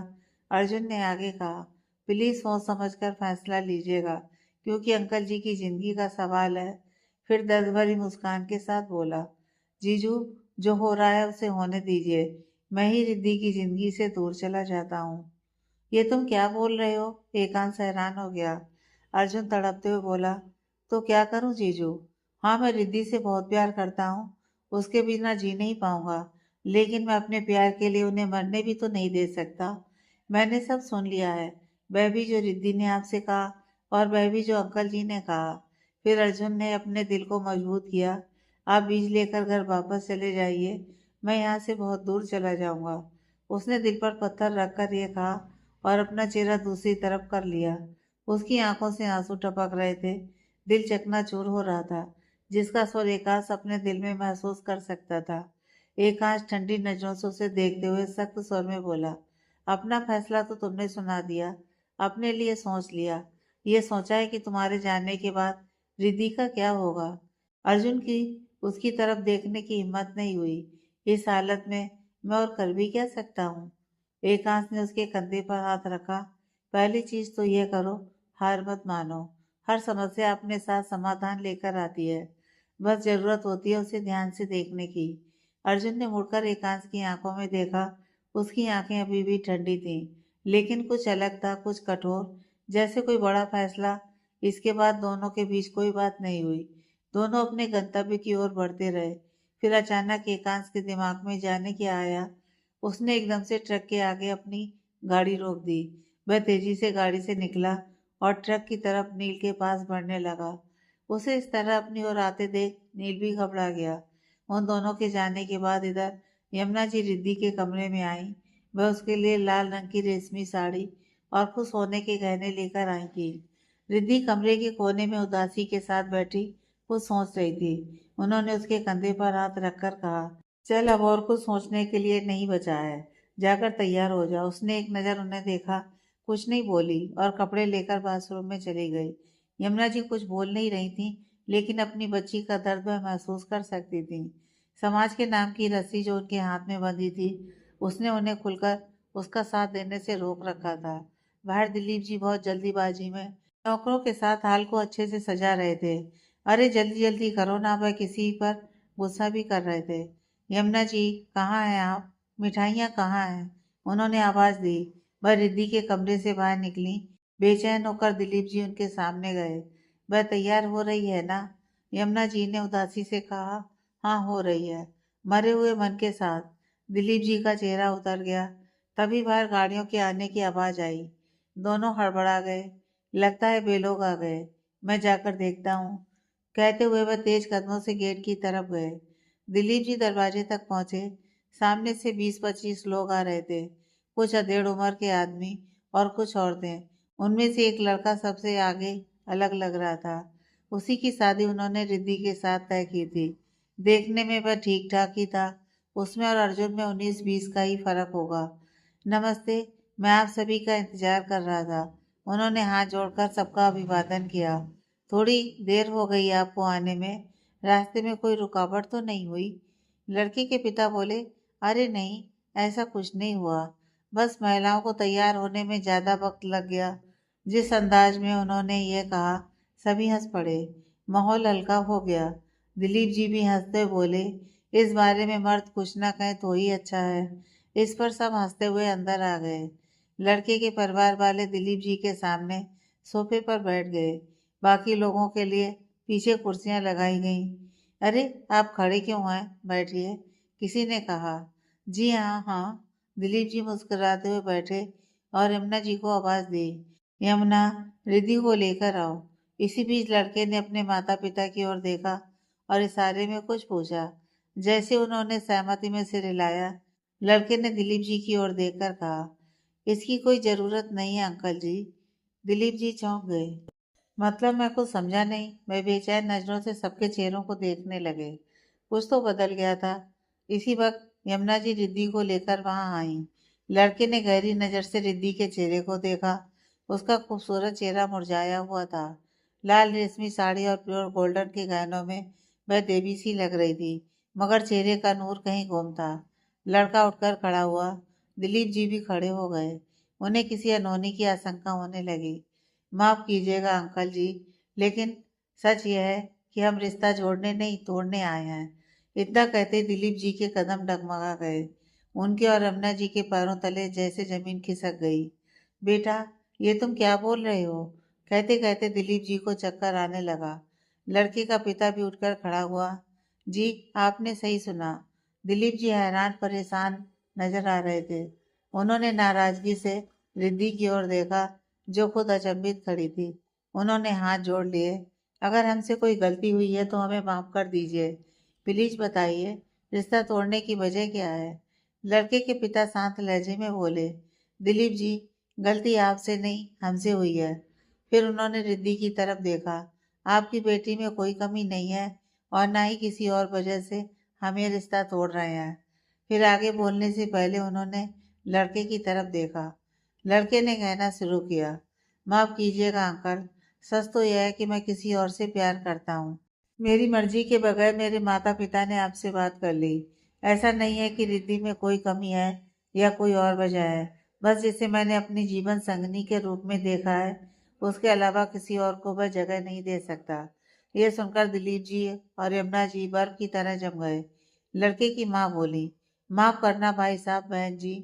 अर्जुन ने आगे कहा, प्लीज सोच समझ कर फैसला लीजिएगा, क्योंकि अंकल जी की जिंदगी का सवाल है। फिर दर्द भरी मुस्कान के साथ बोला, जीजू, जो हो रहा है उसे होने दीजिए। मैं ही रिद्धि की जिंदगी से दूर चला जाता हूँ। ये तुम क्या बोल रहे हो? एकांश हैरान हो गया। अर्जुन तड़पते हुए बोला, तो क्या करूं जीजू? हाँ, मैं रिद्धि से बहुत प्यार करता हूँ, उसके बिना जी नहीं पाऊंगा, लेकिन मैं अपने प्यार के लिए उन्हें मरने भी तो नहीं दे सकता। मैंने सब सुन लिया है, वह भी जो रिद्धि ने आपसे कहा और वह भी जो अंकल जी ने कहा। फिर अर्जुन ने अपने दिल को मजबूत किया। आप बीज लेकर घर वापस चले जाइए, मैं यहाँ से बहुत दूर चला जाऊंगा। उसने दिल पर पत्थर रखकर यह कहा और अपना चेहरा दूसरी तरफ कर लिया। उसकी आंखों से आंसू टपक रहे थे, दिल चकनाचूर हो रहा था, जिसका स्वर एकांश अपने दिल में महसूस कर सकता था। एकांश ठंडी नजरों से उसे देखते हुए सख्त स्वर में बोला, अपना फैसला तो तुमने सुना दिया, अपने लिए सोच लिया। ये सोचा है कि तुम्हारे जाने के बाद रिद्धि का क्या होगा? अर्जुन की उसकी तरफ देखने की हिम्मत नहीं हुई। इस हालत में मैं और कर भी क्या सकता हूँ? एकांश ने उसके कंधे पर हाथ रखा। पहली चीज तो यह करो, हार मत मानो। हर समस्या अपने साथ समाधान लेकर आती है, बस जरूरत होती है उसे ध्यान से देखने की। अर्जुन ने मुड़कर एकांश की आंखों में देखा। उसकी आंखें अभी भी ठंडी थीं, लेकिन कुछ अलग था, कुछ कठोर, जैसे कोई बड़ा फैसला। इसके बाद दोनों के बीच कोई बात नहीं हुई। दोनों अपने गंतव्य की ओर बढ़ते रहे। फिर अचानक एकांश के दिमाग में जाने क्या आया। उसने एकदम से ट्रक के आगे अपनी गाड़ी रोक दी। वह तेजी से गाड़ी से निकला और ट्रक की तरफ नील के पास बढ़ने लगा। उसे इस तरह अपनी ओर आते देख नील भी घबरा गया। उन दोनों के जाने के बाद इधर यमुना जी रिद्धि के कमरे में आई। वह उसके लिए लाल रंग की रेशमी साड़ी और खुश होने के गहने लेकर आई थी। रिद्धि कमरे के कोने में उदासी के साथ बैठी कुछ सोच रही थी। उन्होंने उसके कंधे पर हाथ रखकर कहा, चल, अब और कुछ सोचने के लिए नहीं बचा है, जाकर तैयार हो जा। उसने एक नज़र उन्हें देखा, कुछ नहीं बोली और कपड़े लेकर बाथरूम में चली गई। यमुना जी कुछ बोल नहीं रही थी, लेकिन अपनी बच्ची का दर्द वह महसूस कर सकती थी। समाज के नाम की रस्सी जो उनके हाथ में बंधी थी, उसने उन्हें खुलकर उसका साथ देने से रोक रखा था। बाहर दिलीप जी बहुत जल्दीबाजी में नौकरों के साथ हाल को अच्छे से सजा रहे थे। अरे जल्दी जल्दी करो ना, वह किसी पर गुस्सा भी कर रहे थे। यमुना जी, कहाँ हैं आप? मिठाइयाँ कहाँ हैं? उन्होंने आवाज़ दी। वह रिद्धि के कमरे से बाहर निकली। बेचैन होकर दिलीप जी उनके सामने गए। वह तैयार हो रही है ना? यमुना जी ने उदासी से कहा, हाँ, हो रही है, मरे हुए मन के साथ। दिलीप जी का चेहरा उतर गया। तभी बाहर गाड़ियों के आने की आवाज़ आई। दोनों हड़बड़ा गए। लगता है वे लोग आ गए, मैं जाकर देखता हूँ। कहते हुए वह तेज कदमों से गेट की तरफ गए। दिलीप जी दरवाजे तक पहुंचे। सामने से 20-25 लोग आ रहे थे, कुछ अधेड़ उम्र के आदमी और कुछ औरतें। उनमें से एक लड़का सबसे आगे अलग लग रहा था। उसी की शादी उन्होंने रिद्धि के साथ तय की थी। देखने में वह ठीक ठाक ही था। उसमें और अर्जुन में 19-20 का ही फर्क होगा। नमस्ते, मैं आप सभी का इंतजार कर रहा था। उन्होंने हाथ जोड़कर सबका अभिवादन किया। थोड़ी देर हो गई आपको आने में, रास्ते में कोई रुकावट तो नहीं हुई? लड़के के पिता बोले, अरे नहीं, ऐसा कुछ नहीं हुआ, बस महिलाओं को तैयार होने में ज़्यादा वक्त लग गया। जिस अंदाज में उन्होंने यह कहा, सभी हंस पड़े। माहौल हल्का हो गया। दिलीप जी भी हंसते हुए बोले, इस बारे में मर्द कुछ ना कहें तो ही अच्छा है। इस पर सब हंसते हुए अंदर आ गए। लड़के के परिवार वाले दिलीप जी के सामने सोफे पर बैठ गए। बाकी लोगों के लिए पीछे कुर्सियां लगाई गईं। अरे, आप खड़े क्यों हैं? बैठिए, किसी ने कहा। जी हाँ, हाँ, दिलीप जी मुस्कुराते हुए बैठे और यमुना जी को आवाज़ दी, यमुना, रिद्धि को लेकर आओ। इसी बीच लड़के ने अपने माता पिता की ओर देखा और इशारे में कुछ पूछा। जैसे उन्होंने सहमति में सिर हिलाया, लड़के ने दिलीप जी की ओर देखकर कहा, इसकी कोई ज़रूरत नहीं है अंकल जी। दिलीप जी चौंक गए। मतलब मैं कुछ समझा नहीं। वे बेचैन नजरों से सबके चेहरों को देखने लगे। कुछ तो बदल गया था। इसी वक्त यमुना जी रिद्धि को लेकर वहां आई। लड़के ने गहरी नजर से रिद्धि के चेहरे को देखा। उसका खूबसूरत चेहरा मुरझाया हुआ था। लाल रेशमी साड़ी और प्योर गोल्डन के गहनों में वह देवी सी लग रही थी, मगर चेहरे का नूर कहीं गुम था। लड़का उठकर खड़ा हुआ। दिलीप जी भी खड़े हो गए। उन्हें किसी अनहोनी की आशंका होने लगी। माफ कीजिएगा अंकल जी, लेकिन सच यह है कि हम रिश्ता जोड़ने नहीं तोड़ने आए हैं। इतना कहते दिलीप जी के कदम डगमगा गए। उनके और रमना जी के पैरों तले जैसे जमीन खिसक गई। बेटा, ये तुम क्या बोल रहे हो? कहते कहते दिलीप जी को चक्कर आने लगा। लड़के का पिता भी उठकर खड़ा हुआ। जी, आपने सही सुना। दिलीप जी हैरान परेशान नजर आ रहे थे। उन्होंने नाराजगी से रिद्धि की ओर देखा, जो खुद अचंभित खड़ी थी। उन्होंने हाथ जोड़ लिए। अगर हमसे कोई गलती हुई है तो हमें माफ कर दीजिए। प्लीज बताइए, रिश्ता तोड़ने की वजह क्या है? लड़के के पिता शांत लहजे में बोले, दिलीप जी, गलती आपसे नहीं हमसे हुई है। फिर उन्होंने रिद्धि की तरफ देखा। आपकी बेटी में कोई कमी नहीं है और ना ही किसी और वजह से हम ये रिश्ता तोड़ रहे हैं। फिर आगे बोलने से पहले उन्होंने लड़के की तरफ देखा। लड़के ने कहना शुरू किया, माफ कीजिएगा अंकल, सच तो यह है कि मैं किसी और से प्यार करता हूँ। मेरी मर्जी के बगैर मेरे माता पिता ने आपसे बात कर ली। ऐसा नहीं है कि रिद्धि में कोई कमी है या कोई और वजह है। बस जिसे मैंने अपनी जीवन संगनी के रूप में देखा है, उसके अलावा किसी और को वह जगह नहीं दे सकता। ये सुनकर दिलीप जी और यमुना जी बर्फ की तरह जम गए। लड़के की माँ बोली, माफ करना भाई साहब, बहन जी,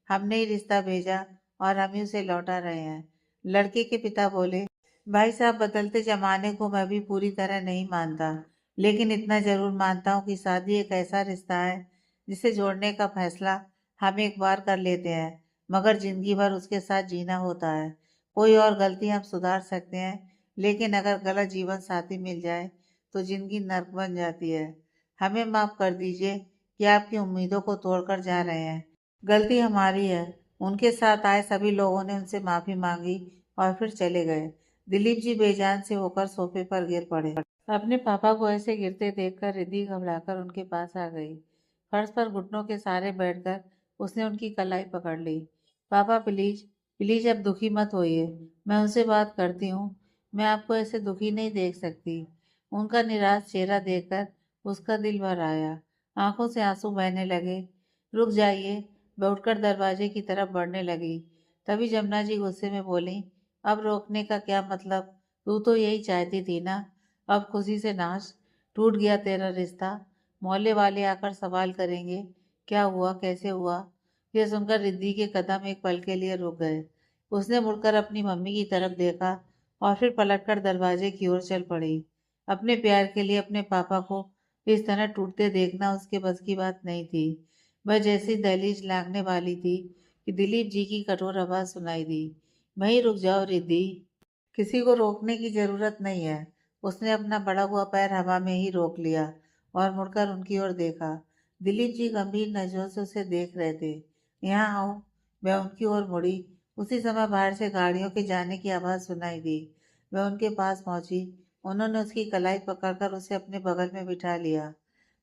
हमने ही रिश्ता भेजा और हम ही उसे लौटा रहे हैं। लड़के के पिता बोले, भाई साहब, बदलते जमाने को मैं भी पूरी तरह नहीं मानता, लेकिन इतना जरूर मानता हूँ कि शादी एक ऐसा रिश्ता है जिसे जोड़ने का फैसला हम एक बार कर लेते हैं, मगर जिंदगी भर उसके साथ जीना होता है। कोई और गलती हम सुधार सकते हैं, लेकिन अगर गलत जीवन साथी मिल जाए तो जिंदगी नर्क बन जाती है। हमें माफ कर दीजिए कि आपकी उम्मीदों को तोड़कर जा रहे हैं। गलती हमारी है। उनके साथ आए सभी लोगों ने उनसे माफी मांगी और फिर चले गए। दिलीप जी बेजान से होकर सोफे पर गिर पड़े। अपने पापा को ऐसे गिरते देखकर रिद्धि घबराकर उनके पास आ गई। फर्श पर घुटनों के सहारे बैठकर उसने उनकी कलाई पकड़ ली। पापा, प्लीज प्लीज अब दुखी मत होइए, मैं उनसे बात करती हूँ। मैं आपको ऐसे दुखी नहीं देख सकती। उनका निराश चेहरा देखकर उसका दिल भर आया। आंखों से आंसू बहने लगे। रुक जाइए, वह उठकर दरवाजे की तरफ बढ़ने लगी। तभी जमुना जी गुस्से में बोली, अब रोकने का क्या मतलब? तू तो यही चाहती थी ना। अब खुशी से नाच। टूट गया तेरा रिश्ता। मोहल्ले वाले आकर सवाल करेंगे, क्या हुआ, कैसे हुआ? यह सुनकर रिद्धि के कदम एक पल के लिए रुक गए। उसने मुड़कर अपनी मम्मी की तरफ देखा और फिर पलटकर दरवाजे की ओर चल पड़ी। अपने प्यार के लिए अपने पापा को इस तरह टूटते देखना उसके बस की बात नहीं थी। वह जैसी दहलीज लांघने वाली थी कि दिलीप जी की कठोर आवाज सुनाई दी, वहीं रुक जाओ रिद्धि, किसी को रोकने की जरूरत नहीं है। उसने अपना बढ़ा हुआ पैर हवा में ही रोक लिया और मुड़कर उनकी ओर देखा। दिलीप जी गंभीर नजरों से उसे देख रहे थे। यहाँ आओ। वह उनकी ओर मुड़ी। उसी समय बाहर से गाड़ियों के जाने की आवाज सुनाई दी। वह उनके पास पहुंची। उन्होंने उसकी कलाई पकड़कर उसे अपने बगल में बिठा लिया।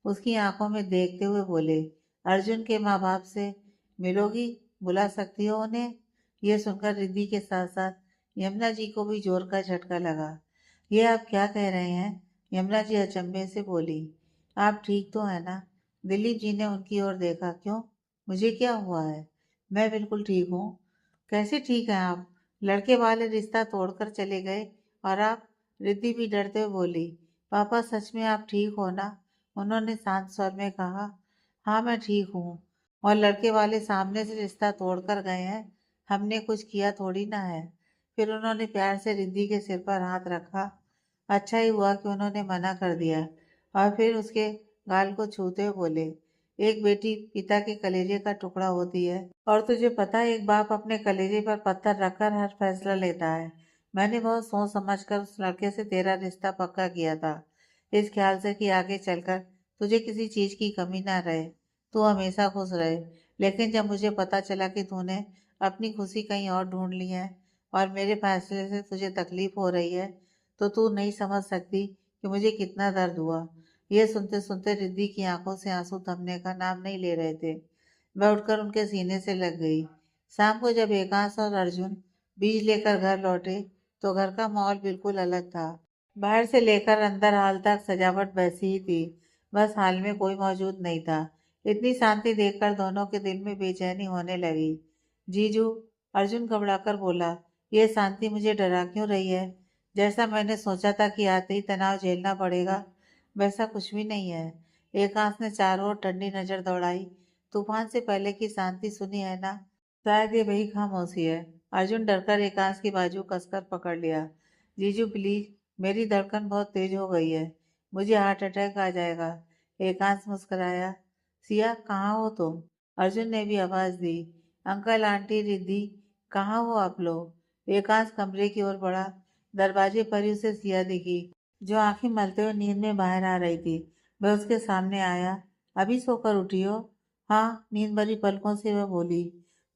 उसकी आंखों में देखते हुए बोले, अर्जुन के माँ बाप से मिलोगी? बुला सकती हो उन्हें? यह सुनकर रिद्धि के साथ साथ यमुना जी को भी जोर का झटका लगा। ये आप क्या कह रहे हैं? यमुना जी अचंभे से बोली, आप ठीक तो है ना? दिलीप जी ने उनकी ओर देखा। क्यों, मुझे क्या हुआ है? मैं बिल्कुल ठीक हूँ। कैसे ठीक है आप? लड़के वाले रिश्ता तोड़कर चले गए और आप? रिद्धि भी डरते हुए बोली, पापा, सच में आप ठीक हो ना? उन्होंने शांत स्वर में कहा, हाँ मैं ठीक हूँ। और लड़के वाले सामने से रिश्ता तोड़कर गए हैं, हमने कुछ किया थोड़ी ना है। फिर उन्होंने प्यार से रिद्धि के सिर पर हाथ रखा। अच्छा ही हुआ कि उन्होंने मना कर दिया। और फिर उसके गाल को छूते हुए बोले, एक बेटी पिता के कलेजे का टुकड़ा होती है, और तुझे पता है एक बाप अपने कलेजे पर पत्थर रखकर हर फैसला लेता है। मैंने बहुत सोच समझकर उस लड़के से तेरा रिश्ता पक्का किया था, इस ख्याल से कि आगे चलकर तुझे किसी चीज की कमी ना रहे, तू हमेशा खुश रहे। लेकिन जब मुझे पता चला कि तूने अपनी खुशी कहीं और ढूंढ ली है और मेरे फैसले से तुझे तकलीफ हो रही है, तो तू नहीं समझ सकती कि मुझे कितना दर्द हुआ। ये सुनते सुनते रिद्धि की आंखों से आंसू थमने का नाम नहीं ले रहे थे। वह उठकर उनके सीने से लग गई। शाम को जब एकांश और अर्जुन बीज लेकर घर लौटे तो घर का माहौल बिल्कुल अलग था। बाहर से लेकर अंदर हाल तक सजावट वैसी ही थी, बस हाल में कोई मौजूद नहीं था। इतनी शांति देखकर दोनों के दिल में बेचैनी होने लगी। जीजू, अर्जुन घबराकर बोला, यह शांति मुझे डरा क्यों रही है? जैसा मैंने सोचा था कि आते ही तनाव झेलना पड़ेगा, वैसा कुछ भी नहीं है। एकांश ने चारों ओर ठंडी नजर दौड़ाई। तूफान से पहले की शांति सुनी है ना? शायद ये वही खामोशी है। अर्जुन डरकर एकांश की बाजू कसकर पकड़ लिया। जीजू प्लीज, मेरी धड़कन बहुत तेज हो गई है, मुझे हार्ट अटैक आ जाएगा। एकांश मुस्कुराया। सिया, कहाँ हो तुम? अर्जुन ने भी आवाज दी। अंकल, आंटी, रिद्धि, कहाँ हो आप लोग? एकांश कमरे की ओर बढ़ा। दरवाजे पर ही उसे सिया दिखी, जो आंखें मलते हुए नींद में बाहर आ रही थी। वह उसके सामने आया। अभी सोकर उठी हो? हाँ, नींद भरी पलकों से वह बोली।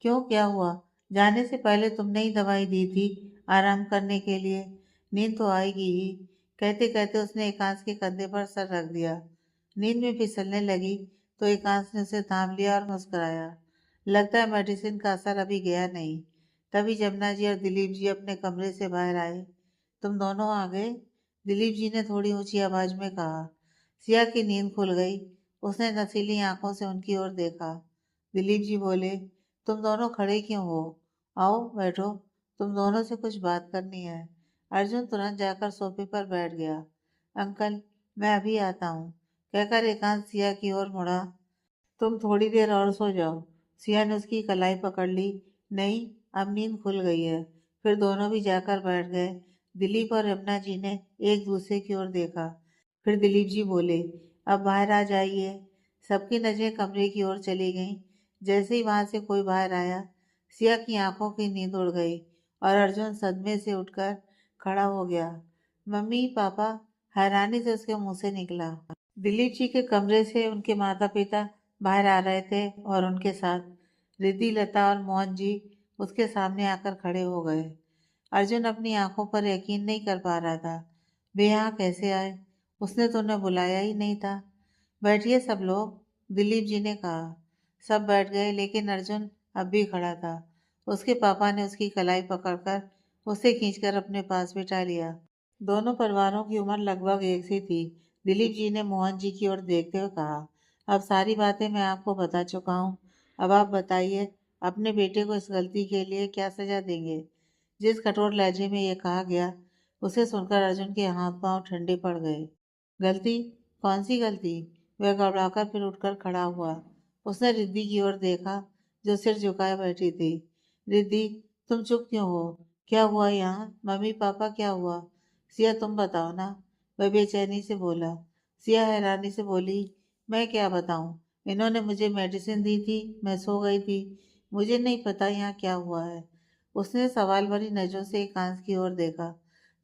क्यों, क्या हुआ? जाने से पहले तुमने ही दवाई दी थी आराम करने के लिए। नींद तो आएगी ही। कहते कहते उसने एकांश के कंधे पर सर रख दिया। नींद में फिसलने लगी तो एकांश ने उसे थाम लिया और मुस्कुराया। लगता है मेडिसिन का असर अभी गया नहीं। तभी जमुना जी और दिलीप जी अपने कमरे से बाहर आए। तुम दोनों आ गए? दिलीप जी ने थोड़ी ऊंची आवाज में कहा। सिया की नींद खुल गई। उसने नशीली आंखों से उनकी ओर देखा। दिलीप जी बोले, तुम दोनों खड़े क्यों हो? आओ बैठो, तुम दोनों से कुछ बात करनी है। अर्जुन तुरंत जाकर सोफे पर बैठ गया। अंकल, मैं अभी आता हूँ, कहकर एकांत सिया की ओर मुड़ा। तुम थोड़ी देर और सो जाओ। सिया ने उसकी कलाई पकड़ ली। नहीं, अब नींद खुल गई है। फिर दोनों भी जाकर बैठ गए। दिलीप और यमुना जी ने एक दूसरे की ओर देखा। फिर दिलीप जी बोले, अब बाहर आ जाइए। सबकी नजरें कमरे की ओर चली गईं। जैसे ही वहां से कोई बाहर आया, सिया की आंखों की नींद उड़ गई और अर्जुन सदमे से उठकर खड़ा हो गया। मम्मी, पापा, हैरानी से उसके मुंह से निकला। दिलीप जी के कमरे से उनके माता पिता बाहर आ रहे थे और उनके साथ रिद्धि, लता और मोहन जी उसके सामने आकर खड़े हो गए। अर्जुन अपनी आंखों पर यकीन नहीं कर पा रहा था। वे यहाँ कैसे आए? उसने तो उन्हें बुलाया ही नहीं था। बैठिए सब लोग, दिलीप जी ने कहा। सब बैठ गए, लेकिन अर्जुन अब भी खड़ा था। उसके पापा ने उसकी कलाई पकड़कर उसे खींचकर अपने पास बिठा लिया। दोनों परिवारों की उम्र लगभग एक सी थी। दिलीप जी ने मोहन जी की ओर देखते हुए कहा, अब सारी बातें मैं आपको बता चुका हूँ। अब आप बताइए, अपने बेटे को इस गलती के लिए क्या सजा देंगे? जिस कठोर लहजे में ये कहा गया, उसे सुनकर अर्जुन के हाथ पांव ठंडे पड़ गए। गलती? कौन सी गलती? वह घबराकर फिर उठकर खड़ा हुआ। उसने रिद्धि की ओर देखा, जो सिर झुकाए बैठी थी। रिद्धि, तुम चुप क्यों हो? क्या हुआ यहाँ? मम्मी पापा, क्या हुआ? सिया, तुम बताओ ना, वह बेचैनी से बोला। सिया हैरानी से बोली, मैं क्या बताऊं? इन्होंने मुझे मेडिसिन दी थी, मैं सो गई थी, मुझे नहीं पता यहाँ क्या हुआ है। उसने सवाल भरी नजरों से एकांश की ओर देखा,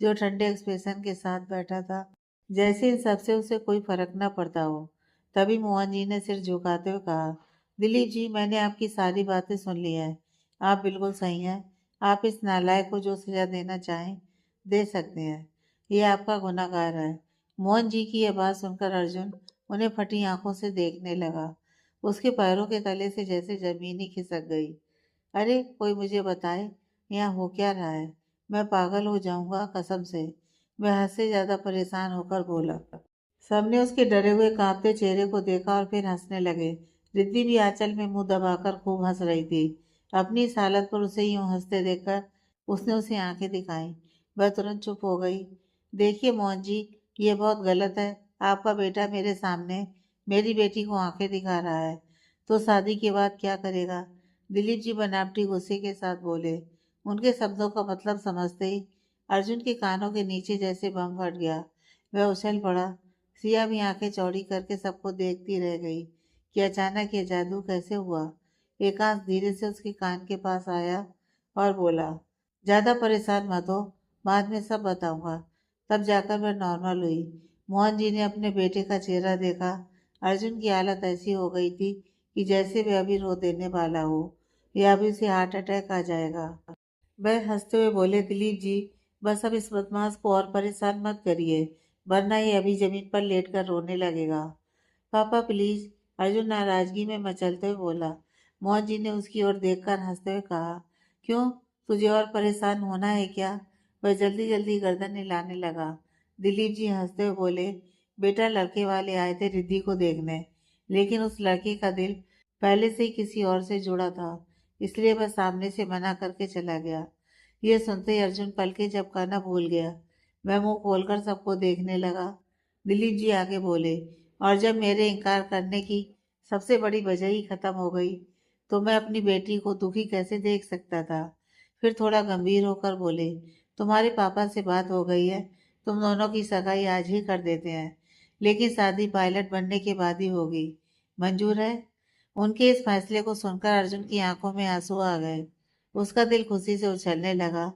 जो ठंडे एक्सप्रेशन के साथ बैठा था, जैसे इन सबसे उसे कोई फर्क न पड़ता हो। तभी मोहन जी ने सिर झुकाते हुए कहा, दिलीप जी, मैंने आपकी सारी बातें सुन ली है। आप बिल्कुल सही हैं। आप इस नालायक को जो सजा देना चाहें दे सकते हैं। ये आपका गुनाहगार है। मोहन जी की यह बात सुनकर अर्जुन उन्हें फटी आंखों से देखने लगा। उसके पैरों के तले से जैसे जमीन ही खिसक गई। अरे, कोई मुझे बताए, यहाँ हो क्या रहा है? मैं पागल हो जाऊंगा कसम से। वह हद से ज्यादा परेशान होकर बोला। सबने उसके डरे हुए कांपते चेहरे को देखा और फिर हंसने लगे। रिद्धि भी आंचल में मुंह दबाकर खूब हंस रही थी। अपनी इस हालत पर उसे यूं हंसते देखकर उसने उसे आंखें दिखाई। वह तुरंत चुप हो गई। देखिए मोहन जी, ये बहुत गलत है। आपका बेटा मेरे सामने मेरी बेटी को आंखें दिखा रहा है, तो शादी के बाद क्या करेगा? दिलीप जी बनावटी गुस्से के साथ बोले। उनके शब्दों का मतलब समझते ही अर्जुन के कानों के नीचे जैसे बम फट गया। वह उछल पड़ा। सिया भी आंखें चौड़ी करके सबको देखती रह गई कि अचानक ये जादू कैसे हुआ। एकांश धीरे से उसके कान के पास आया और बोला, ज्यादा परेशान मत हो, बाद में सब बताऊंगा। तब जाकर वह नॉर्मल हुई। मोहन जी ने अपने बेटे का चेहरा देखा। अर्जुन की हालत ऐसी हो गई थी कि जैसे वह अभी रो देने वाला हो या अभी उसे हार्ट अटैक आ जाएगा। वह हंसते हुए बोले, दिलीप जी, बस अब इस बदमाश को और परेशान मत करिए, वरना ये अभी जमीन पर लेट कर रोने लगेगा। पापा प्लीज, अर्जुन नाराजगी में मचलते हुए बोला। मोहन जी ने उसकी ओर देखकर हंसते हुए कहा, क्यों, तुझे और परेशान होना है क्या? वह जल्दी जल्दी गर्दन हिलाने लगा। दिलीप जी हंसते हुए बोले, बेटा, लड़के वाले आए थे रिद्धि को देखने, लेकिन उस लड़के का दिल पहले से ही किसी और से जुड़ा था, इसलिए वह सामने से मना करके चला गया। यह सुनते ही अर्जुन पलके झपकाना भूल गया। वह मुंह खोलकर सबको देखने लगा। दिलीप जी आगे बोले, और जब मेरे इनकार करने की सबसे बड़ी वजह ही खत्म हो गई तो मैं अपनी बेटी को दुखी कैसे देख सकता था। फिर थोड़ा गंभीर होकर बोले, तुम्हारे पापा से बात हो गई है, तुम दोनों की सगाई आज ही कर देते हैं, लेकिन शादी पायलट बनने के बाद ही होगी। मंजूर है? उनके इस फैसले को सुनकर अर्जुन की आंखों में आंसू आ गए। उसका दिल खुशी से उछलने लगा।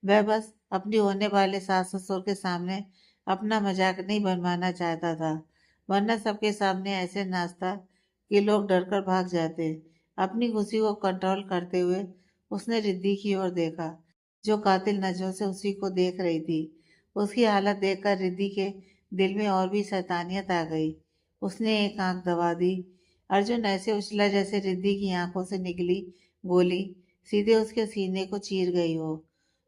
वह बस अपनी होने वाले सास ससुर के सामने अपना मजाक नहीं बनवाना चाहता था, वरना सबके सामने ऐसे नाचता कि लोग डरकर भाग जाते। अपनी खुशी को कंट्रोल करते हुए उसने रिद्धि की ओर देखा, जो कातिल नजरों से उसी को देख रही थी। उसकी हालत देखकर रिद्धि के दिल में और भी शैतानियत आ गई। उसने एक आंख दबा दी। अर्जुन ऐसे उछला जैसे रिद्धि की आंखों से निकली गोली सीधे उसके सीने को चीर गई हो।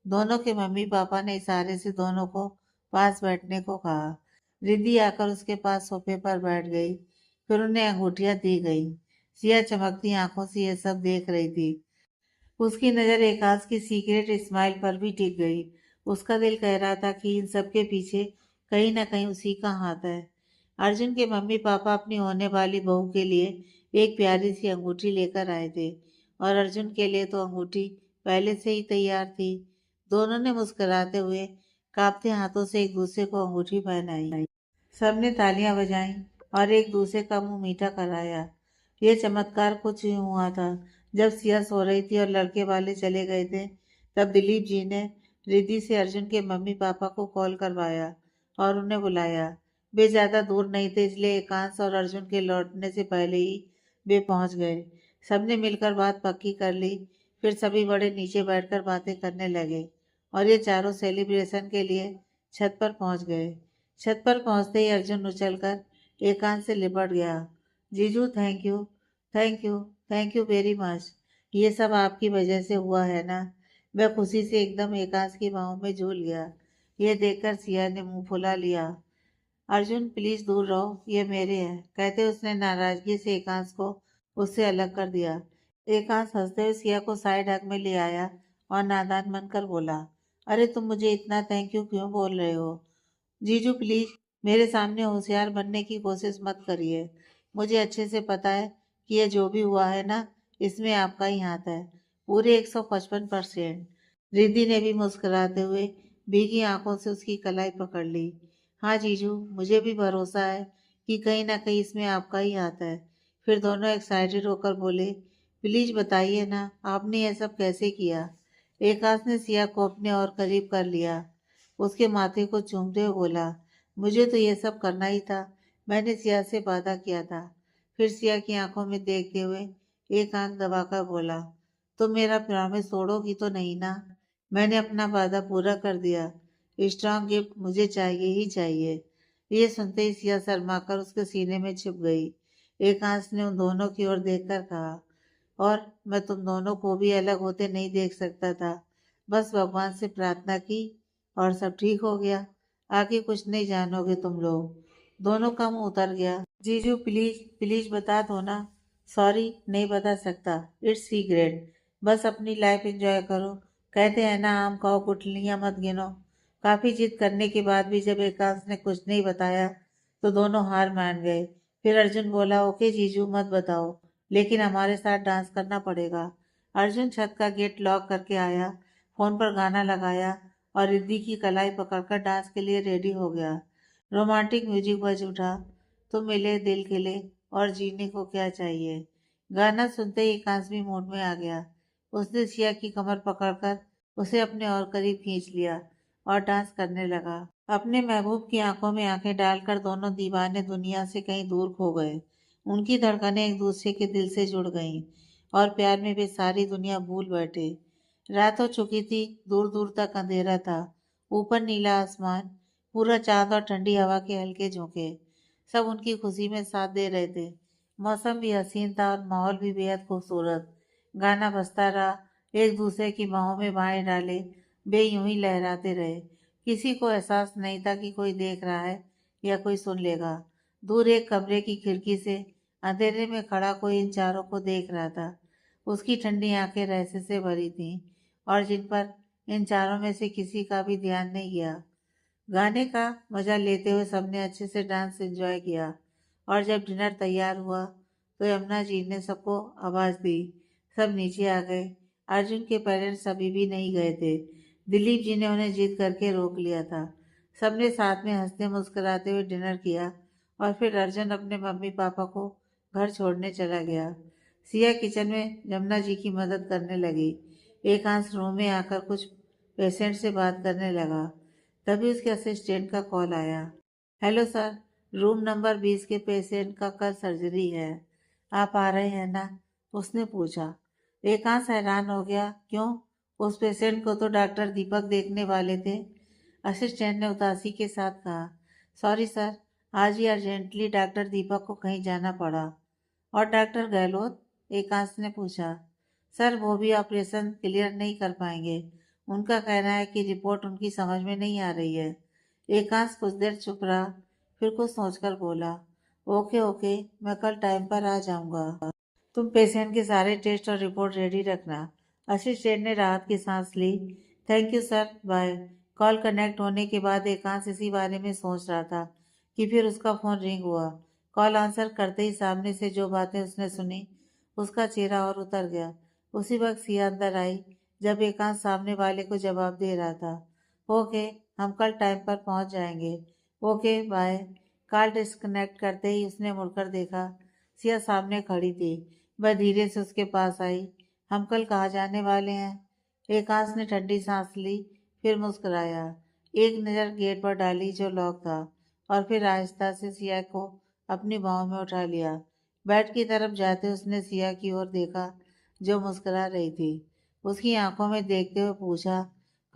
दोनों के मम्मी पापा ने इशारे से दोनों को पास बैठने को कहा। रिद्धि आकर उसके पास सोफे पर बैठ गई। फिर उन्हें अंगूठियां दी गई। सिया चमकती आंखों से ये सब देख रही थी। उसकी नजर एकांश की सीक्रेट स्माइल पर भी टिक गई। उसका दिल कह रहा था कि इन सब के पीछे कहीं ना कहीं उसी का हाथ है। अर्जुन के मम्मी पापा अपनी होने वाली बहू के लिए एक प्यारी सी अंगूठी लेकर आए थे, और अर्जुन के लिए तो अंगूठी पहले से ही तैयार थी। दोनों ने मुस्कुराते हुए कांपते हाथों से एक दूसरे को अंगूठी पहनाई। सबने तालियां बजाईं और एक दूसरे का मुंह मीठा कराया। ये चमत्कार कुछ यूं हुआ था। जब सिया सो रही थी और लड़के वाले चले गए थे, तब दिलीप जी ने रिद्धि से अर्जुन के मम्मी पापा को कॉल करवाया और उन्हें बुलाया। वे ज्यादा दूर नहीं थे, इसलिए एकांश और अर्जुन के लौटने से पहले ही वे पहुंच गए। सबने मिलकर बात पक्की कर ली। फिर सभी बड़े नीचे बैठकर बातें करने लगे और ये चारों सेलिब्रेशन के लिए छत पर पहुंच गए। छत पर पहुंचते ही अर्जुन उछलकर एकांत से लिपट गया। जीजू, thank you, thank you, thank you very much. ये सब आपकी वजह से हुआ है ना। वह खुशी से एकदम एकांत की बाहों में झूल गया। यह देखकर सिया ने मुंह फुला लिया। अर्जुन प्लीज दूर रहो, ये मेरे हैं, कहते उसने नाराजगी से एकांश को उससे अलग कर दिया। एकांश हंसते हुए सिया को साइड हग में ले आया और नादान बनकर बोला, अरे तुम मुझे इतना थैंक यू क्यों बोल रहे हो? जीजू प्लीज मेरे सामने होशियार बनने की कोशिश मत करिए। मुझे अच्छे से पता है कि यह जो भी हुआ है ना, इसमें आपका ही हाथ है, पूरे 155%। रिद्धि ने भी मुस्कुराते हुए भीगी आंखों से उसकी कलाई पकड़ ली। हाँ जीजू, मुझे भी भरोसा है कि कहीं ना कहीं इसमें आपका ही हाथ है। फिर दोनों एक्साइटेड होकर बोले, प्लीज बताइए ना, आपने यह सब कैसे किया? एकाश ने सिया को अपने और करीब कर लिया। उसके माथे को चूमते हुए बोला, मुझे तो यह सब करना ही था, मैंने सिया से वादा किया था। फिर सिया की आंखों में देखते हुए एक आंख दबाकर बोला, तो मेरा प्रॉमिस तोड़ोगी तो नहीं ना? मैंने अपना वादा पूरा कर दिया। स्ट्रांग गिफ्ट मुझे चाहिए ही चाहिए। ये सुनते ही सिया शर्माकर उसके सीने में छिप गई। एकांश ने उन दोनों की ओर देखकर कहा, और मैं तुम दोनों को भी अलग होते नहीं देख सकता था। बस भगवान से प्रार्थना की और सब ठीक हो गया। आगे कुछ नहीं जानोगे तुम लोग। दोनों का मुंह उतर गया। जीजू प्लीज प्लीज बता दो ना। सॉरी, नहीं बता सकता, इट्स सीक्रेट। बस अपनी लाइफ एंजॉय करो। कहते हैं ना, आम खाओ गुठलियां मत गिनो। काफी जिद करने के बाद भी जब एकांश ने कुछ नहीं बताया तो दोनों हार मान गए। फिर अर्जुन बोला, ओके जीजू मत बताओ, लेकिन हमारे साथ डांस करना पड़ेगा। अर्जुन छत का गेट लॉक करके आया, फोन पर गाना लगाया और रिद्धि की कलाई पकड़कर डांस के लिए रेडी हो गया। रोमांटिक म्यूजिक बज उठा, तुम मिले दिल खिले और जीने को क्या चाहिए। गाना सुनते ही एकांश भी मूड में आ गया। उसने सिया की कमर पकड़कर उसे अपने और करीब खींच लिया और डांस करने लगा। अपने महबूब की आंखों में आंखें डालकर दोनों दीवाने दुनिया से कहीं दूर खो गए। उनकी धड़कनें एक दूसरे के दिल से जुड़ गईं और प्यार में वे सारी दुनिया भूल बैठे। रात हो चुकी थी, दूर दूर तक अंधेरा था। ऊपर नीला आसमान, पूरा चांद और ठंडी हवा के हल्के झोंके सब उनकी खुशी में साथ दे रहे थे। मौसम भी हसीन था और माहौल भी बेहद खूबसूरत। गाना बजता रहा, एक दूसरे की बाहों में बाहें डाले वे यूं ही लहराते रहे। किसी को एहसास नहीं था कि कोई देख रहा है या कोई सुन लेगा। दूर एक कमरे की खिड़की से अंधेरे में खड़ा कोई इन चारों को देख रहा था। उसकी ठंडी आंखें रहस्य से भरी थीं और जिन पर इन चारों में से किसी का भी ध्यान नहीं गया। गाने का मजा लेते हुए सबने अच्छे से डांस एंजॉय किया और जब डिनर तैयार हुआ तो यमुना जी ने सबको आवाज़ दी। सब नीचे आ गए। अर्जुन के पेरेंट्स अभी भी नहीं गए थे। दिलीप जी ने उन्हें जिद करके रोक लिया था। सबने साथ में हंसते मुस्कुराते हुए डिनर किया और फिर अर्जुन अपने मम्मी पापा को घर छोड़ने चला गया। सिया किचन में यमुना जी की मदद करने लगी। एकांश रूम में आकर कुछ पेशेंट से बात करने लगा। तभी उसके असिस्टेंट का कॉल आया। हेलो सर, रूम नंबर 20 के पेशेंट का कल सर्जरी है। आप आ रहे हैं ना? उसने पूछा। एकांश हैरान हो गया। क्यों? उस पेशेंट को तो डॉक्टर दीपक देखने वाले थे। असिस्टेंट ने उदासी के साथ कहा, सॉरी सर, आज ही अर्जेंटली डॉक्टर दीपक को कहीं जाना पड़ा। और डॉक्टर गहलोत? एकांश ने पूछा। सर, वो भी ऑपरेशन क्लियर नहीं कर पाएंगे। उनका कहना है कि रिपोर्ट उनकी समझ में नहीं आ रही है। एकांश कुछ देर चुप रहा, फिर कुछ सोचकर बोला, ओके ओके, मैं कल टाइम पर आ जाऊंगा। तुम पेशेंट के सारे टेस्ट और रिपोर्ट रेडी रखना। असिस्टेंट ने राहत की सांस ली। Thank you sir, bye. Call connect होने के बाद एकांश इसी बारे में सोच रहा था कि फिर उसका फोन रिंग हुआ। कॉल आंसर करते ही सामने से जो बातें उसने सुनी, उसका चेहरा और उतर गया। उसी वक्त सिया अंदर आई जब एकांश सामने वाले को जवाब दे रहा था। ओके, हम कल टाइम पर पहुंच जाएंगे। Okay, bye. कॉल डिस्कनेक्ट करते ही उसने मुड़कर देखा। सिया सामने खड़ी थी। वह धीरे से उसके पास आई। हम कल कहाँ जाने वाले हैं? एकांश ने ठंडी सांस ली, फिर मुस्कुराया। एक नज़र गेट पर डाली जो लॉक था और फिर आहिस्ता से सिया को अपनी बाहों में उठा लिया। बेड की तरफ जाते उसने सिया की ओर देखा जो मुस्कुरा रही थी। उसकी आंखों में देखते हुए पूछा,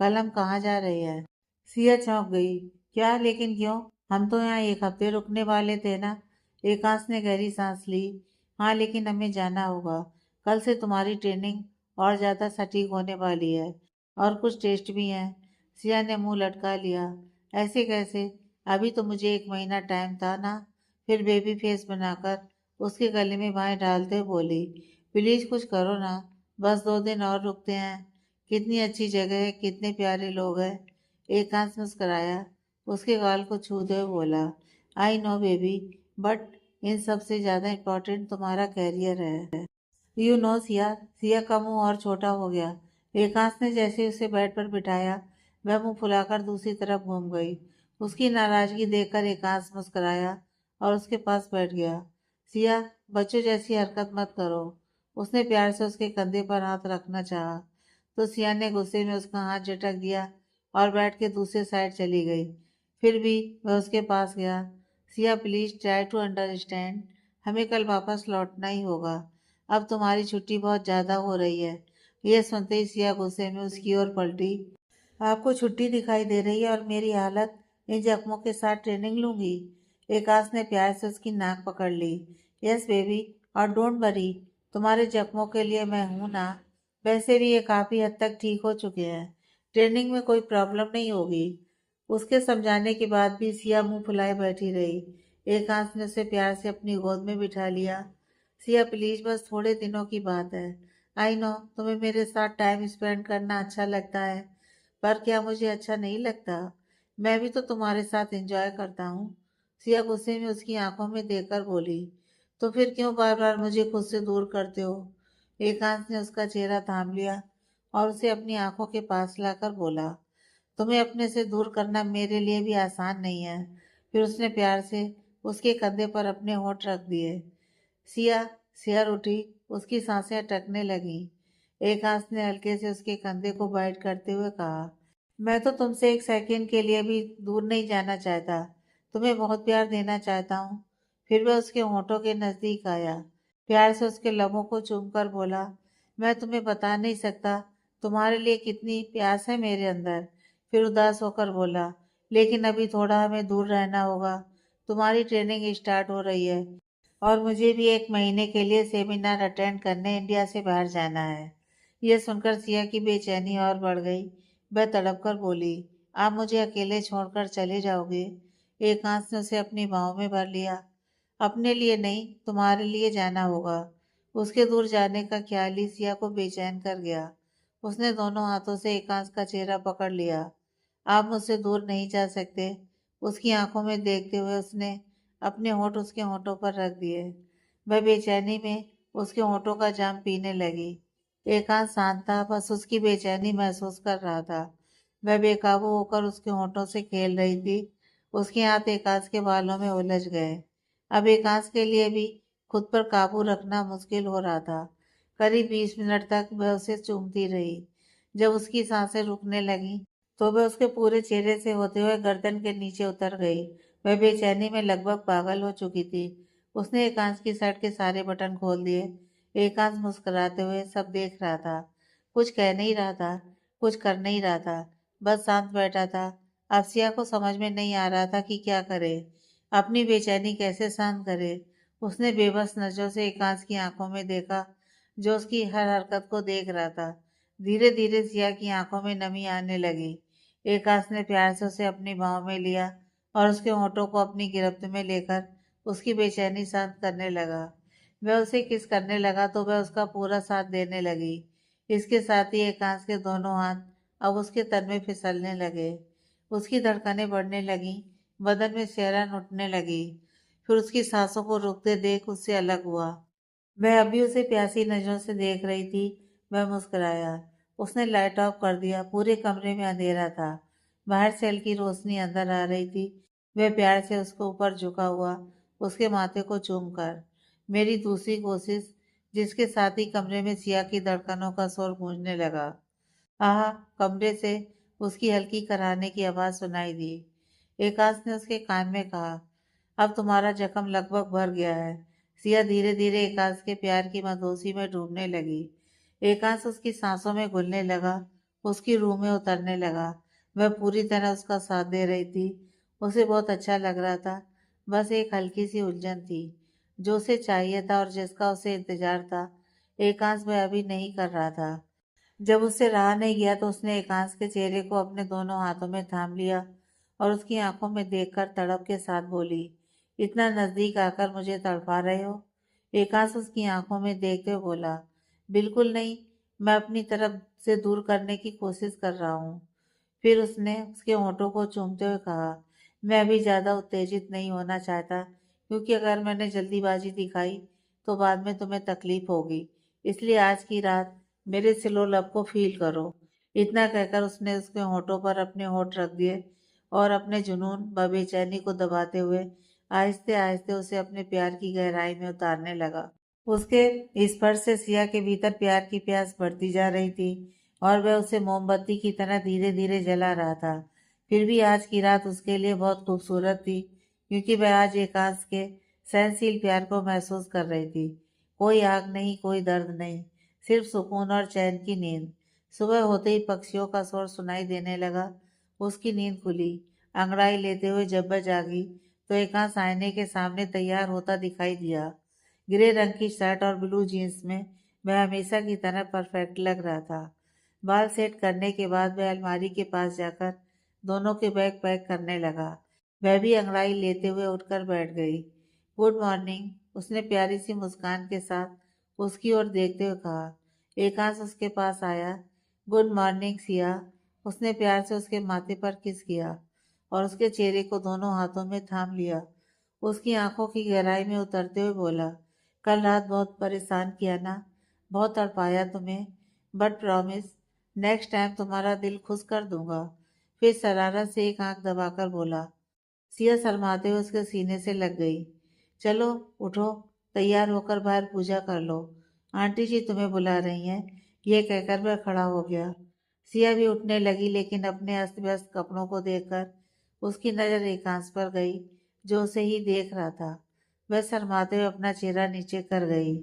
कल हम कहाँ जा रहे हैं? सिया चौंक गई। क्या? लेकिन क्यों? हम तो यहाँ एक हफ्ते रुकने वाले थे ना? एकांश ने गहरी सांस ली। हाँ, लेकिन हमें जाना होगा। कल से तुम्हारी ट्रेनिंग और ज़्यादा सटीक होने वाली है और कुछ टेस्ट भी हैं। सिया ने मुंह लटका लिया। ऐसे कैसे? अभी तो मुझे 1 महीना टाइम था ना। फिर बेबी फेस बनाकर उसके गले में बाहें डालते हुए बोली, प्लीज़ कुछ करो ना, बस 2 दिन और रुकते हैं। कितनी अच्छी जगह है, कितने प्यारे लोग हैं। एकांश मुस्कुराया, उसके गाल को छूते हुए बोला, I know baby, but in सब से ज़्यादा इम्पोर्टेंट तुम्हारा कैरियर है। You know Siya. सिया का मुंह और छोटा हो गया। एकांश ने जैसे उसे बेड पर बिठाया, वह मुंह फुलाकर दूसरी तरफ घूम गई। उसकी नाराजगी देखकर एकांश मुस्कुराया और उसके पास बैठ गया। सिया, बच्चों जैसी हरकत मत करो। उसने प्यार से उसके कंधे पर हाथ रखना चाहा, तो सिया ने गुस्से में उसका हाथ झटक दिया और बैठ के दूसरे साइड चली गई। फिर भी वह उसके पास गया। Siya, please try to understand. हमें कल वापस लौटना ही होगा। अब तुम्हारी छुट्टी बहुत ज़्यादा हो रही है। यह सुनते ही सिया गुस्से में उसकी ओर पलटी। आपको छुट्टी दिखाई दे रही है और मेरी हालत इन जख्मों के साथ ट्रेनिंग लूंगी? एकांश ने प्यार से उसकी नाक पकड़ ली। यस बेबी, और डोंट वरी, तुम्हारे जख्मों के लिए मैं हूं ना। वैसे भी ये काफ़ी हद तक ठीक हो चुके हैं। ट्रेनिंग में कोई प्रॉब्लम नहीं होगी। उसके समझाने के बाद भी सिया मुंह फुलाए बैठी रही। एकांश ने उसे प्यार से अपनी गोद में बिठा लिया। सिया प्लीज, बस थोड़े दिनों की बात है। आई नो तुम्हें मेरे साथ टाइम स्पेंड करना अच्छा लगता है, पर क्या मुझे अच्छा नहीं लगता? मैं भी तो तुम्हारे साथ एंजॉय करता हूँ। सिया गुस्से में उसकी आंखों में देखकर बोली, तो फिर क्यों बार बार मुझे खुद से दूर करते हो? एकांत ने उसका चेहरा थाम लिया और उसे अपनी आंखों के पास लाकर बोला, तुम्हें अपने से दूर करना मेरे लिए भी आसान नहीं है। फिर उसने प्यार से उसके कंधे पर अपने होंठ रख दिए। सिया सियर उठी, उसकी सांसें अटकने लगी। एकांश ने हल्के से उसके कंधे को बाइट करते हुए कहा, मैं तो तुमसे 1 सेकंड के लिए भी दूर नहीं जाना चाहता। तुम्हें बहुत प्यार देना चाहता हूँ। फिर वह उसके होंठों के नजदीक आया, प्यार से उसके लबों को चूमकर बोला, मैं तुम्हें बता नहीं सकता तुम्हारे लिए कितनी प्यास है मेरे अंदर। फिर उदास होकर बोला, लेकिन अभी थोड़ा हमें दूर रहना होगा। तुम्हारी ट्रेनिंग स्टार्ट हो रही है और मुझे भी 1 महीने के लिए सेमिनार अटेंड करने इंडिया से बाहर जाना है। यह सुनकर सिया की बेचैनी और बढ़ गई। वह तड़प कर बोली, आप मुझे अकेले छोड़कर चले जाओगे? एकांश ने उसे अपनी बाहों में भर लिया। अपने लिए नहीं, तुम्हारे लिए जाना होगा। उसके दूर जाने का ख्याल ही सिया को बेचैन कर गया। उसने दोनों हाथों से एकांश का चेहरा पकड़ लिया। आप मुझसे दूर नहीं जा सकते। उसकी आंखों में देखते हुए उसने अपने होंठ उसके होंठों पर रख दिए। वह बेचैनी में उसके होंठों का जाम पीने लगी। एकांत शांत था, बस उसकी बेचैनी महसूस कर रहा था। वह बेकाबू होकर उसके होंठों से खेल रही थी। उसके हाथ एकांत के बालों में उलझ गए। अब एकांत के लिए भी खुद पर काबू रखना मुश्किल हो रहा था। करीब 20 मिनट तक वह उसे चूमती रही। जब उसकी सांसें रुकने लगी तो वह उसके पूरे चेहरे से होते हुए गर्दन के नीचे उतर गई। वह बेचैनी में लगभग पागल हो चुकी थी। उसने एकांश की शर्ट के सारे बटन खोल दिए। एकांश मुस्कुराते हुए सब देख रहा था। कुछ कह नहीं रहा था, कुछ कर नहीं रहा था, बस शांत बैठा था। अफसिया को समझ में नहीं आ रहा था कि क्या करे, अपनी बेचैनी कैसे शांत करे। उसने बेबस नजरों से एकांश की आंखों में देखा, जो उसकी हर हरकत को देख रहा था। धीरे धीरे सिया की आंखों में नमी आने लगी। एकांश ने प्यार से उसे अपनी बाहों में लिया और उसके होंठों को अपनी गिरफ्त में लेकर उसकी बेचैनी शांत करने लगा। वह उसे किस करने लगा तो वह उसका पूरा साथ देने लगी। इसके साथ ही एकांश के दोनों हाथ अब उसके तन में फिसलने लगे। उसकी धड़कनें बढ़ने लगीं, बदन में सिहरन उठने लगी। फिर उसकी सांसों को रुकते देख उससे अलग हुआ। वह अभी उसे प्यासी नजरों से देख रही थी। वह मुस्कुराया। उसने लाइट ऑफ कर दिया। पूरे कमरे में अंधेरा था। बाहर से हल्की रोशनी अंदर आ रही थी। वह प्यार से उसके ऊपर झुका हुआ, उसके माथे को चूमकर। मेरी दूसरी कोशिश, जिसके साथ ही कमरे में सिया की धड़कनों का शोर गूंजने लगा। आह! कमरे से उसकी हल्की कराहने की आवाज सुनाई दी। एकांश ने उसके कान में कहा, अब तुम्हारा जख्म लगभग भर गया है। सिया धीरे धीरे एकांश के प्यार की मदोसी में डूबने लगी। एकांश उसकी सांसों में घुलने लगा, उसकी रूह में उतरने लगा। वह पूरी तरह उसका साथ दे रही थी। उसे बहुत अच्छा लग रहा था। बस एक हल्की सी उलझन थी, जो उसे चाहिए था और जिसका उसे इंतजार था। एकांश वह अभी नहीं कर रहा था। जब उससे रहा नहीं गया तो उसने एकांश के चेहरे को अपने दोनों हाथों में थाम लिया और उसकी आंखों में देखकर तड़प के साथ बोली, इतना नजदीक आकर मुझे तड़पा रहे हो? एकांश उसकी आंखों में देखते हुए बोला, बिल्कुल नहीं, मैं अपनी तरफ से दूर करने की कोशिश कर रहा हूँ। फिर उसने उसके होंठों को चूमते हुए कहा, मैं अभी ज़्यादा उत्तेजित नहीं होना चाहता, क्योंकि अगर मैंने जल्दीबाजी दिखाई तो बाद में तुम्हें तकलीफ होगी। इसलिए आज की रात मेरे स्लो लब को फील करो। इतना कहकर उसने उसके होंठों पर अपने होंठ रख दिए और अपने जुनून व बेचैनी को दबाते हुए आहिस्ते आहिस्ते उसे अपने प्यार की गहराई में उतारने लगा। उसके स्पर्श से सिया के भीतर प्यार की प्यास बढ़ती जा रही थी और वह उसे मोमबत्ती की तरह धीरे धीरे जला रहा था। फिर भी आज की रात उसके लिए बहुत खूबसूरत थी, क्योंकि वह आज एकांश के सहनशील प्यार को महसूस कर रही थी। कोई आग नहीं, कोई दर्द नहीं, सिर्फ सुकून और चैन की नींद। सुबह होते ही पक्षियों का शोर सुनाई देने लगा। उसकी नींद खुली। अंगड़ाई लेते हुए जब वह जागी तो एकांश आईने के सामने तैयार होता दिखाई दिया। ग्रे रंग की शर्ट और ब्लू जीन्स में वह हमेशा की तरह परफेक्ट लग रहा था। बाल सेट करने के बाद वह अलमारी के पास जाकर दोनों के बैग पैक करने लगा। वह भी अंगड़ाई लेते हुए उठकर बैठ गई। गुड मॉर्निंग, उसने प्यारी सी मुस्कान के साथ उसकी ओर देखते हुए कहा। एकांश उसके पास आया। Good morning Siya. उसने प्यार से उसके माथे पर किस किया और उसके चेहरे को दोनों हाथों में थाम लिया। उसकी आंखों की गहराई में उतरते हुए बोला, कल रात बहुत परेशान किया ना, बहुत तड़पाया तुम्हें, बट प्रॉमिस नेक्स्ट टाइम तुम्हारा दिल खुश कर दूंगा। फिर शरारत से एक आंख दबाकर बोला। सिया शर्माते हुए उसके सीने से लग गई। चलो उठो, तैयार होकर बाहर पूजा कर लो, आंटी जी तुम्हें बुला रही हैं। यह कहकर वह खड़ा हो गया। सिया भी उठने लगी, लेकिन अपने अस्त व्यस्त कपड़ों को देखकर उसकी नजर एकांश पर गई, जो उसे ही देख रहा था। वह शर्माते हुए अपना चेहरा नीचे कर गई।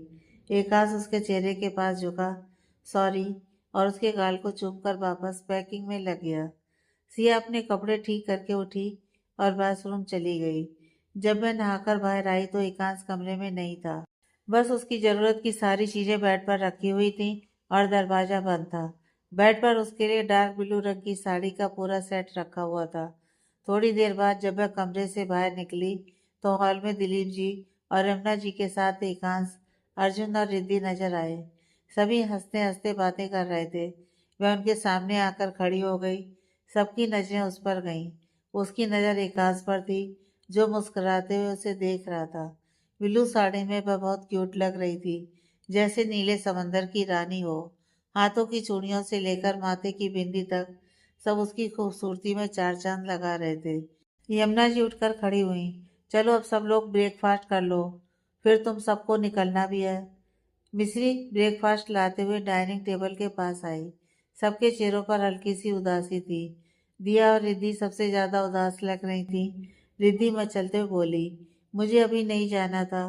एकांश उसके चेहरे के पास झुका, सॉरी, और उसके गाल को चूमकर वापस पैकिंग में लग गया। सिया अपने कपड़े ठीक करके उठी और बाथरूम चली गई। जब वह नहाकर बाहर आई तो एकांश कमरे में नहीं था। बस उसकी जरूरत की सारी चीजें बेड पर रखी हुई थीं और दरवाजा बंद था। बेड पर उसके लिए डार्क ब्लू रंग की साड़ी का पूरा सेट रखा हुआ था। थोड़ी देर बाद जब वह कमरे से बाहर निकली तो हॉल में दिलीप जी और यमुना जी के साथ एकांश, अर्जुन और रिद्धि नजर आए। सभी हंसते हंसते बातें कर रहे थे। वह उनके सामने आकर खड़ी हो गई। सबकी नजरें उस पर गईं। उसकी नज़र एकांश पर थी, जो मुस्कुराते हुए उसे देख रहा था। ब्लू साड़ी में वह बहुत क्यूट लग रही थी, जैसे नीले समंदर की रानी हो। हाथों की चूड़ियों से लेकर माथे की बिंदी तक सब उसकी खूबसूरती में चार चांद लगा रहे थे। यमुना जी उठकर खड़ी हुई। चलो अब सब लोग ब्रेकफास्ट कर लो, फिर तुम सबको निकलना भी है। मिश्री ब्रेकफास्ट लाते हुए डाइनिंग टेबल के पास आई। सबके चेहरों पर हल्की सी उदासी थी। दिया और रिद्धि सबसे ज्यादा उदास लग रही थी। रिद्धि मचलते हुए बोली, मुझे अभी नहीं जाना था।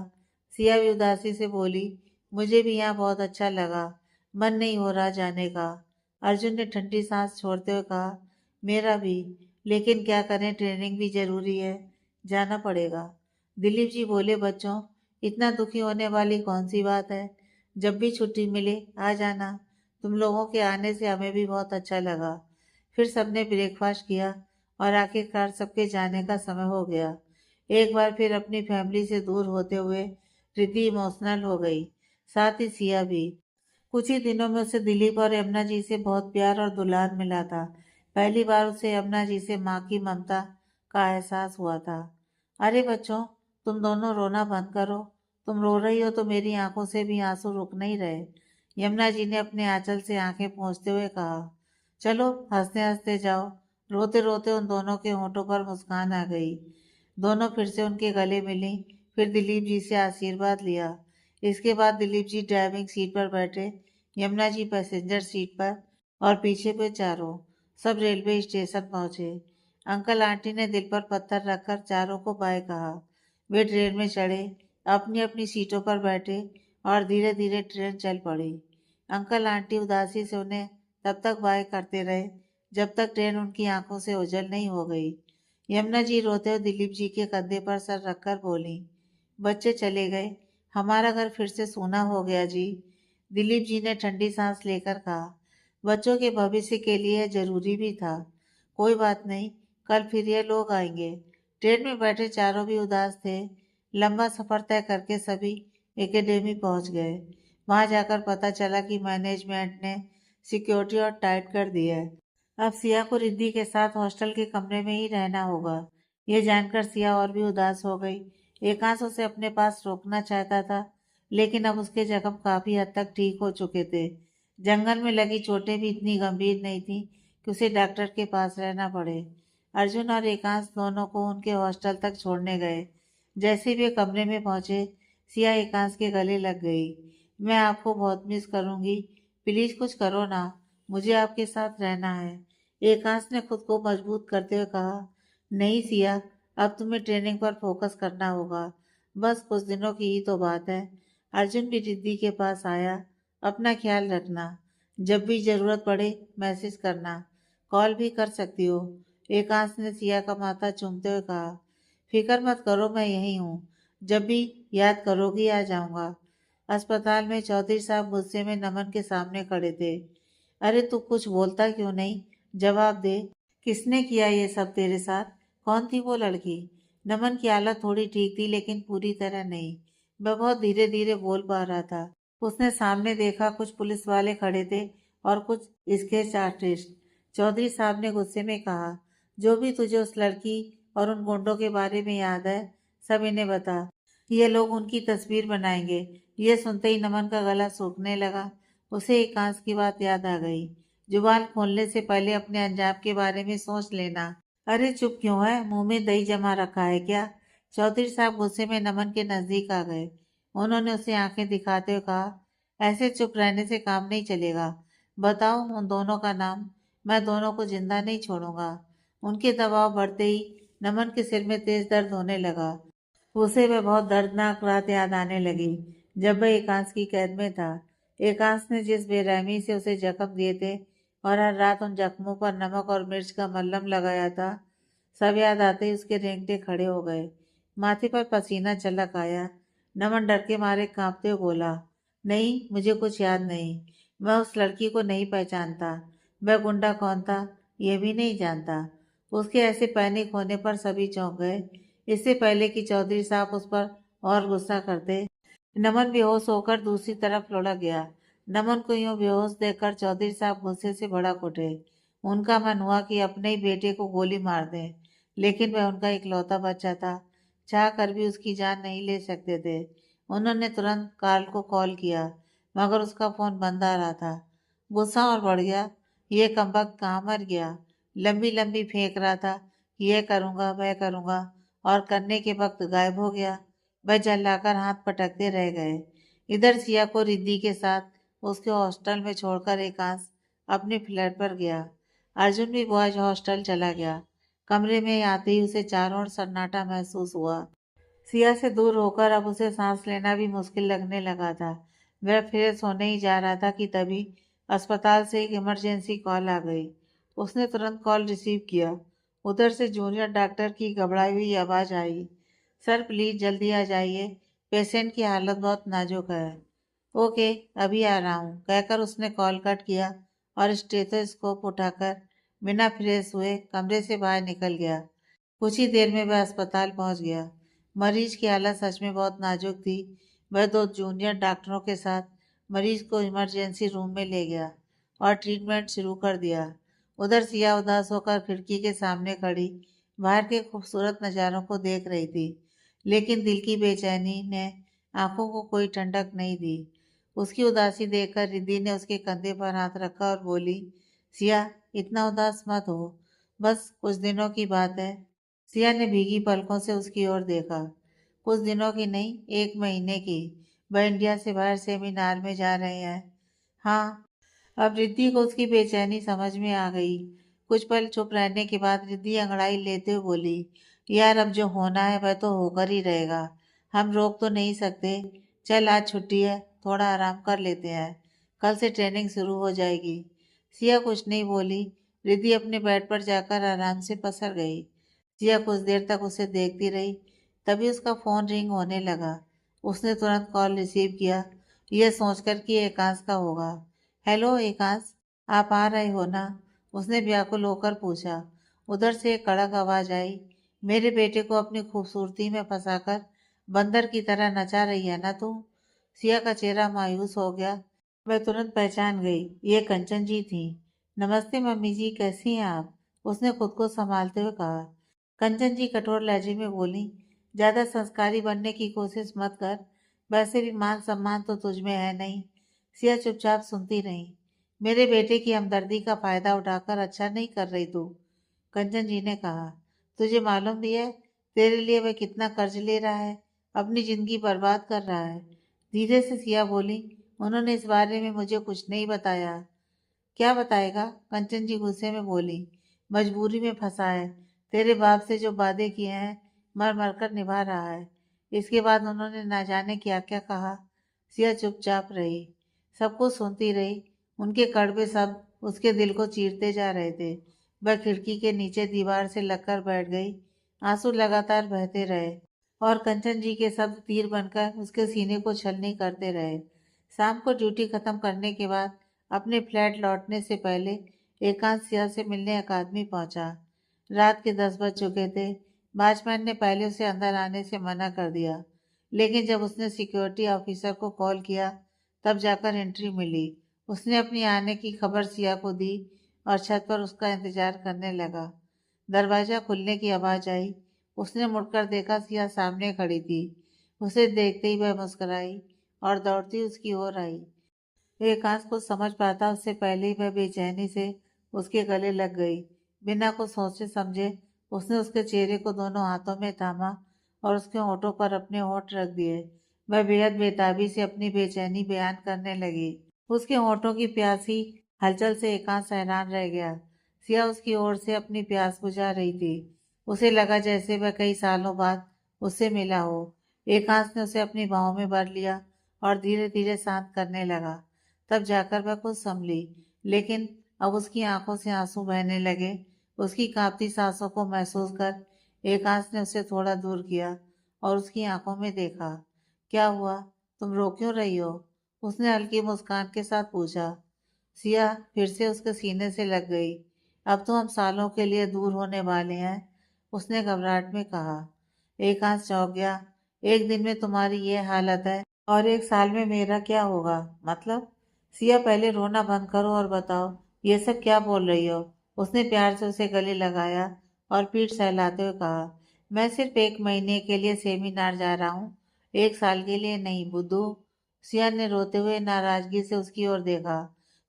सिया भी उदासी से बोली, मुझे भी यहाँ बहुत अच्छा लगा, मन नहीं हो रहा जाने का। अर्जुन ने ठंडी सांस छोड़ते हुए कहा, मेरा भी, लेकिन क्या करें, ट्रेनिंग भी जरूरी है, जाना पड़ेगा। दिलीप जी बोले, बच्चों, इतना दुखी होने वाली कौन सी बात है, जब भी छुट्टी मिले आ जाना। तुम लोगों के आने से हमें भी बहुत अच्छा लगा। फिर सबने ब्रेकफास्ट किया और आखिरकार सबके जाने का समय हो गया। एक बार फिर अपनी फैमिली से दूर होते हुए रिद्धि इमोशनल हो गई, साथ ही सिया भी। कुछ ही दिनों में उसे दिलीप और यमुना जी से बहुत प्यार और दुलार मिला था। पहली बार उसे यमुना जी से माँ की ममता का एहसास हुआ था। अरे बच्चों, तुम दोनों रोना बंद करो। तुम रो रही हो तो मेरी आंखों से भी आंसू रुक नहीं रहे। यमुना जी ने अपने आंचल से आंखें पोंछते हुए कहा। चलो हंसते हंसते जाओ। रोते रोते उन दोनों के होंठों पर मुस्कान आ गई। दोनों फिर से उनके गले मिली, फिर दिलीप जी से आशीर्वाद लिया। इसके बाद दिलीप जी ड्राइविंग सीट पर बैठे, यमुना जी पैसेंजर सीट पर, और पीछे पे चारों सब रेलवे स्टेशन पहुंचे। अंकल आंटी ने दिल पर पत्थर रखकर चारों को बाय कहा। वे ट्रेन में चढ़े, अपनी अपनी सीटों पर बैठे और धीरे धीरे ट्रेन चल पड़ी। अंकल आंटी उदासी से उन्हें तब तक बाय करते रहे जब तक ट्रेन उनकी आंखों से ओझल नहीं हो गई। यमुना जी रोते हुए दिलीप जी के कंधे पर सर रखकर बोली, बच्चे चले गए, हमारा घर फिर से सूना हो गया जी। दिलीप जी ने ठंडी सांस लेकर कहा, बच्चों के भविष्य के लिए जरूरी भी था। कोई बात नहीं, कल फिर ये लोग आएंगे। ट्रेन में बैठे चारों भी उदास थे। लंबा सफर तय करके सभी एकेडमी पहुंच गए। वहां जाकर पता चला कि मैनेजमेंट ने सिक्योरिटी और टाइट कर दी है। अब सिया को रिद्धि के साथ हॉस्टल के कमरे में ही रहना होगा। ये जानकर सिया और भी उदास हो गई। एकांश उसे अपने पास रोकना चाहता था, लेकिन अब उसके जख्म काफी हद तक ठीक हो चुके थे। जंगल में लगी चोटें भी इतनी गंभीर नहीं थी कि उसे डॉक्टर के पास रहना पड़े। अर्जुन और एकांश दोनों को उनके हॉस्टल तक छोड़ने गए। जैसे वे कमरे में पहुंचे, सिया एकांश के गले लग गई। मैं आपको बहुत मिस करूंगी, प्लीज कुछ करो ना, मुझे आपके साथ रहना है। एकांश ने खुद को मजबूत करते हुए कहा, नहीं सिया, अब तुम्हें ट्रेनिंग पर फोकस करना होगा, बस कुछ दिनों की ही तो बात है। अर्जुन भी रिद्धि के पास आया, अपना ख्याल रखना, जब भी जरूरत पड़े मैसेज करना, कॉल भी कर सकती हो। एकांश ने सिया का माथा चूमते हुए कहा, फिक्र मत करो, मैं यही हूँ, जब भी याद करोगी आ जाऊंगा। अस्पताल में चौधरी साहब गुस्से में नमन के सामने खड़े थे। अरे तू कुछ बोलता क्यों नहीं, जवाब दे, किसने किया ये सब तेरे साथ, कौन थी वो लड़की। नमन की हालत थोड़ी ठीक थी, लेकिन पूरी तरह नहीं। वह बहुत धीरे धीरे बोल पा रहा था। उसने सामने देखा, कुछ पुलिस वाले खड़े थे और कुछ स्केच आर्टिस्ट। चौधरी साहब ने गुस्से में कहा, जो भी तुझे उस लड़की और उन गुंडों के बारे में याद है, सब इन्हें बता, ये लोग उनकी तस्वीर बनाएंगे। ये सुनते ही नमन का गला सूखने लगा। उसे एकांश की बात याद आ गई, जुबान खोलने से पहले अपने अंजाम के बारे में सोच लेना। अरे चुप क्यों है, मुंह में दही जमा रखा है क्या। चौधरी साहब गुस्से में नमन के नजदीक आ गए। उन्होंने उसे आंखें दिखाते हुए कहा, ऐसे चुप रहने से काम नहीं चलेगा, बताओ उन दोनों का नाम, मैं दोनों को जिंदा नहीं छोड़ूंगा। उनके दबाव बढ़ते ही नमन के सिर में तेज दर्द होने लगा। उसे वह बहुत दर्दनाक रात याद आने लगी, जब वह एकांश की कैद में था। एकांश ने जिस बेरहमी से उसे जख्म दिए थे और हर रात उन जख्मों पर नमक और मिर्च का मल्लम लगाया था, सब याद आते ही उसके रेंगटे खड़े हो गए। माथे पर पसीना छलक आया। नमन डर के मारे कांपते हुए बोला, नहीं, मुझे कुछ याद नहीं, मैं उस लड़की को नहीं पहचानता, वह गुंडा कौन था ये भी नहीं जानता। उसके ऐसे पैनिक होने पर सभी चौंक गए। इससे पहले कि चौधरी साहब उस पर और गुस्सा करते, नमन बेहोश होकर दूसरी तरफ लुढ़क गया। नमन को यूं बेहोश देखकर चौधरी साहब गुस्से से भड़क उठे। उनका मन हुआ कि अपने ही बेटे को गोली मार दें, लेकिन वह उनका इकलौता बच्चा था। चाह कर भी उसकी जान नहीं ले सकते थे। उन्होंने तुरंत कार्ल को कॉल किया, मगर उसका फोन बंद आ रहा था। गुस्सा और बढ़ गया। ये कमबख्त कहाँ मर गया। लंबी लंबी फेंक रहा था कि यह करूँगा वह करूँगा, और करने के वक्त गायब हो गया। वह जल्लाकर हाथ पटकते रह गए। इधर सिया को रिद्धि के साथ उसके हॉस्टल में छोड़कर एकांश अपने फ्लैट पर गया। अर्जुन भी बॉयज हॉस्टल चला गया। कमरे में आते ही उसे चारों ओर सन्नाटा महसूस हुआ। सिया से दूर होकर अब उसे सांस लेना भी मुश्किल लगने लगा था। वह फिर सोने ही जा रहा था कि तभी अस्पताल से एक इमरजेंसी कॉल आ गई। उसने तुरंत कॉल रिसीव किया। उधर से जूनियर डॉक्टर की घबराई हुई आवाज आई, सर प्लीज जल्दी आ जाइए, पेशेंट की हालत बहुत नाजुक है। ओके, अभी आ रहा हूँ, कहकर उसने कॉल कट किया और स्टेथोस्कोप उठाकर बिना फ्रेश हुए कमरे से बाहर निकल गया। कुछ ही देर में वह अस्पताल पहुंच गया। मरीज की हालत सच में बहुत नाजुक थी। वह दो जूनियर डॉक्टरों के साथ मरीज को इमरजेंसी रूम में ले गया और ट्रीटमेंट शुरू कर दिया। उधर सिया उदास होकर खिड़की के सामने खड़ी बाहर के खूबसूरत नज़ारों को देख रही थी, लेकिन दिल की बेचैनी ने आंखों को कोई ठंडक नहीं दी। उसकी उदासी देखकर रिद्धि ने उसके कंधे पर हाथ रखा और बोली, सिया इतना उदास मत हो, बस कुछ दिनों की बात है। सिया ने भीगी पलकों से उसकी ओर देखा। कुछ दिनों की नहीं, 1 महीने की। वह इंडिया से बाहर सेमिनार में जा रहे हैं। हाँ। अब रिद्धि को उसकी बेचैनी समझ में आ गई। कुछ पल चुप रहने के बाद रिद्धि अंगड़ाई लेते हुए बोली, यार अब जो होना है वह तो होकर ही रहेगा, हम रोक तो नहीं सकते। चल आज छुट्टी है, थोड़ा आराम कर लेते हैं, कल से ट्रेनिंग शुरू हो जाएगी। सिया कुछ नहीं बोली। रिद्धि अपने बेड पर जाकर आराम से पसर गई। सिया कुछ देर तक उसे देखती रही। तभी उसका फोन रिंग होने लगा। उसने तुरंत कॉल रिसीव किया, यह सोचकर कि एकांश का होगा। हेलो एकांश, आप आ रहे हो ना? उसने व्याकुल होकर पूछा। उधर से एक कड़क आवाज आई, मेरे बेटे को अपनी खूबसूरती में फंसाकर बंदर की तरह नचा रही है ना तू? सिया का चेहरा मायूस हो गया। वह तुरंत पहचान गई, ये कंचन जी थी। नमस्ते मम्मी जी, कैसी हैं आप? उसने खुद को संभालते हुए कहा। कंचन जी कठोर लहजे में बोली, ज्यादा संस्कारी बनने की कोशिश मत कर, वैसे भी मान सम्मान तो तुझ में है नहीं। सिया चुपचाप सुनती रही। मेरे बेटे की हमदर्दी का फायदा उठाकर अच्छा नहीं कर रही तू, कंचन जी ने कहा। तुझे मालूम भी है तेरे लिए वह कितना कर्ज ले रहा है, अपनी जिंदगी बर्बाद कर रहा है। धीरे से सिया बोली, उन्होंने इस बारे में मुझे कुछ नहीं बताया। क्या बताएगा? कंचन जी गुस्से में बोली, मजबूरी में फंसा है, तेरे बाप से जो वादे किए हैं मर मर कर निभा रहा है। इसके बाद उन्होंने ना जाने क्या क्या कहा। सिया चुपचाप रही, सब कुछ सुनती रही। उनके कड़वे शब्द उसके दिल को चीरते जा रहे थे। वह खिड़की के नीचे दीवार से लगकर बैठ गई। आंसू लगातार बहते रहे और कंचन जी के शब्द तीर बनकर उसके सीने को छलनी करते रहे। शाम को ड्यूटी खत्म करने के बाद अपने फ्लैट लौटने से पहले एकांश सिया से मिलने अकादमी पहुंचा। रात के 10 बज चुके थे। वॉचमैन ने पहले उसे अंदर आने से मना कर दिया, लेकिन जब उसने सिक्योरिटी ऑफिसर को कॉल किया तब जाकर एंट्री मिली। उसने अपनी आने की खबर सिया को दी और छत पर उसका इंतजार करने लगा। दरवाजा खुलने की आवाज आई। उसने मुड़कर देखा, सिया सामने खड़ी थी। उसे देखते ही वह मुस्कुराई और दौड़ती उसकी ओर आई। एकांश को समझ पाता उससे पहले ही वह बेचैनी से उसके गले लग गई। बिना कुछ सोचे समझे उसने उसके चेहरे को दोनों हाथों में थामा और उसके होठों पर अपने होठ रख दिए। वह बेहद बेताबी से अपनी बेचैनी बयान करने लगी। उसके होठों की प्यासी हलचल से एकांश हैरान रह गया। सिया उसकी ओर से अपनी प्यास बुझा रही थी। उसे लगा जैसे वह कई सालों बाद उससे मिला हो। एकांश ने उसे अपनी बाहों में भर लिया और धीरे धीरे शांत करने लगा। तब जाकर वह कुछ संभली, लेकिन अब उसकी आंखों से आंसू बहने लगे। उसकी कांपती सांसों को महसूस कर एकांश ने उसे थोड़ा दूर किया और उसकी आंखों में देखा। क्या हुआ, तुम रो क्यों रही हो? उसने हल्की मुस्कान के साथ पूछा। सिया फिर से उसके सीने से लग गई। अब तो हम सालों के लिए दूर होने वाले हैं, उसने घबराहट में कहा। एकांश चौंक गया। एक दिन में तुम्हारी ये हालत है और 1 साल में मेरा क्या होगा? मतलब? सिया पहले रोना बंद करो और बताओ, ये सब क्या बोल रही हो? उसने प्यार से उसे गले लगाया और पीठ सहलाते हुए कहा, मैं सिर्फ 1 महीने के लिए सेमिनार जा रहा हूँ, 1 साल के लिए नहीं बुद्धू। सिया ने रोते हुए नाराजगी से उसकी ओर देखा।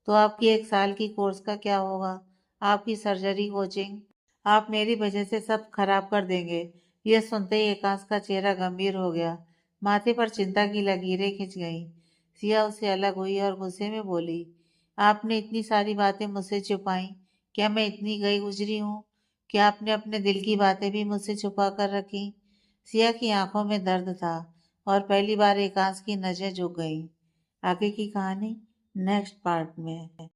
तो आपकी 1 साल की कोर्स का क्या होगा? आपकी सर्जरी कोचिंग? आप मेरी वजह से सब खराब कर देंगे। यह सुनते ही एकांश का चेहरा गंभीर हो गया। माथे पर चिंता की लकीरें खिंच गईं। सिया उससे अलग हुई और गुस्से में बोली, आपने इतनी सारी बातें मुझसे छुपाई। क्या मैं इतनी गई गुजरी हूँ? क्या आपने अपने दिल की बातें भी मुझसे छुपा कर रखी? सिया की आंखों में दर्द था और पहली बार एकांश की नजरें झुक गईं। आगे की कहानी नेक्स्ट पार्ट में है।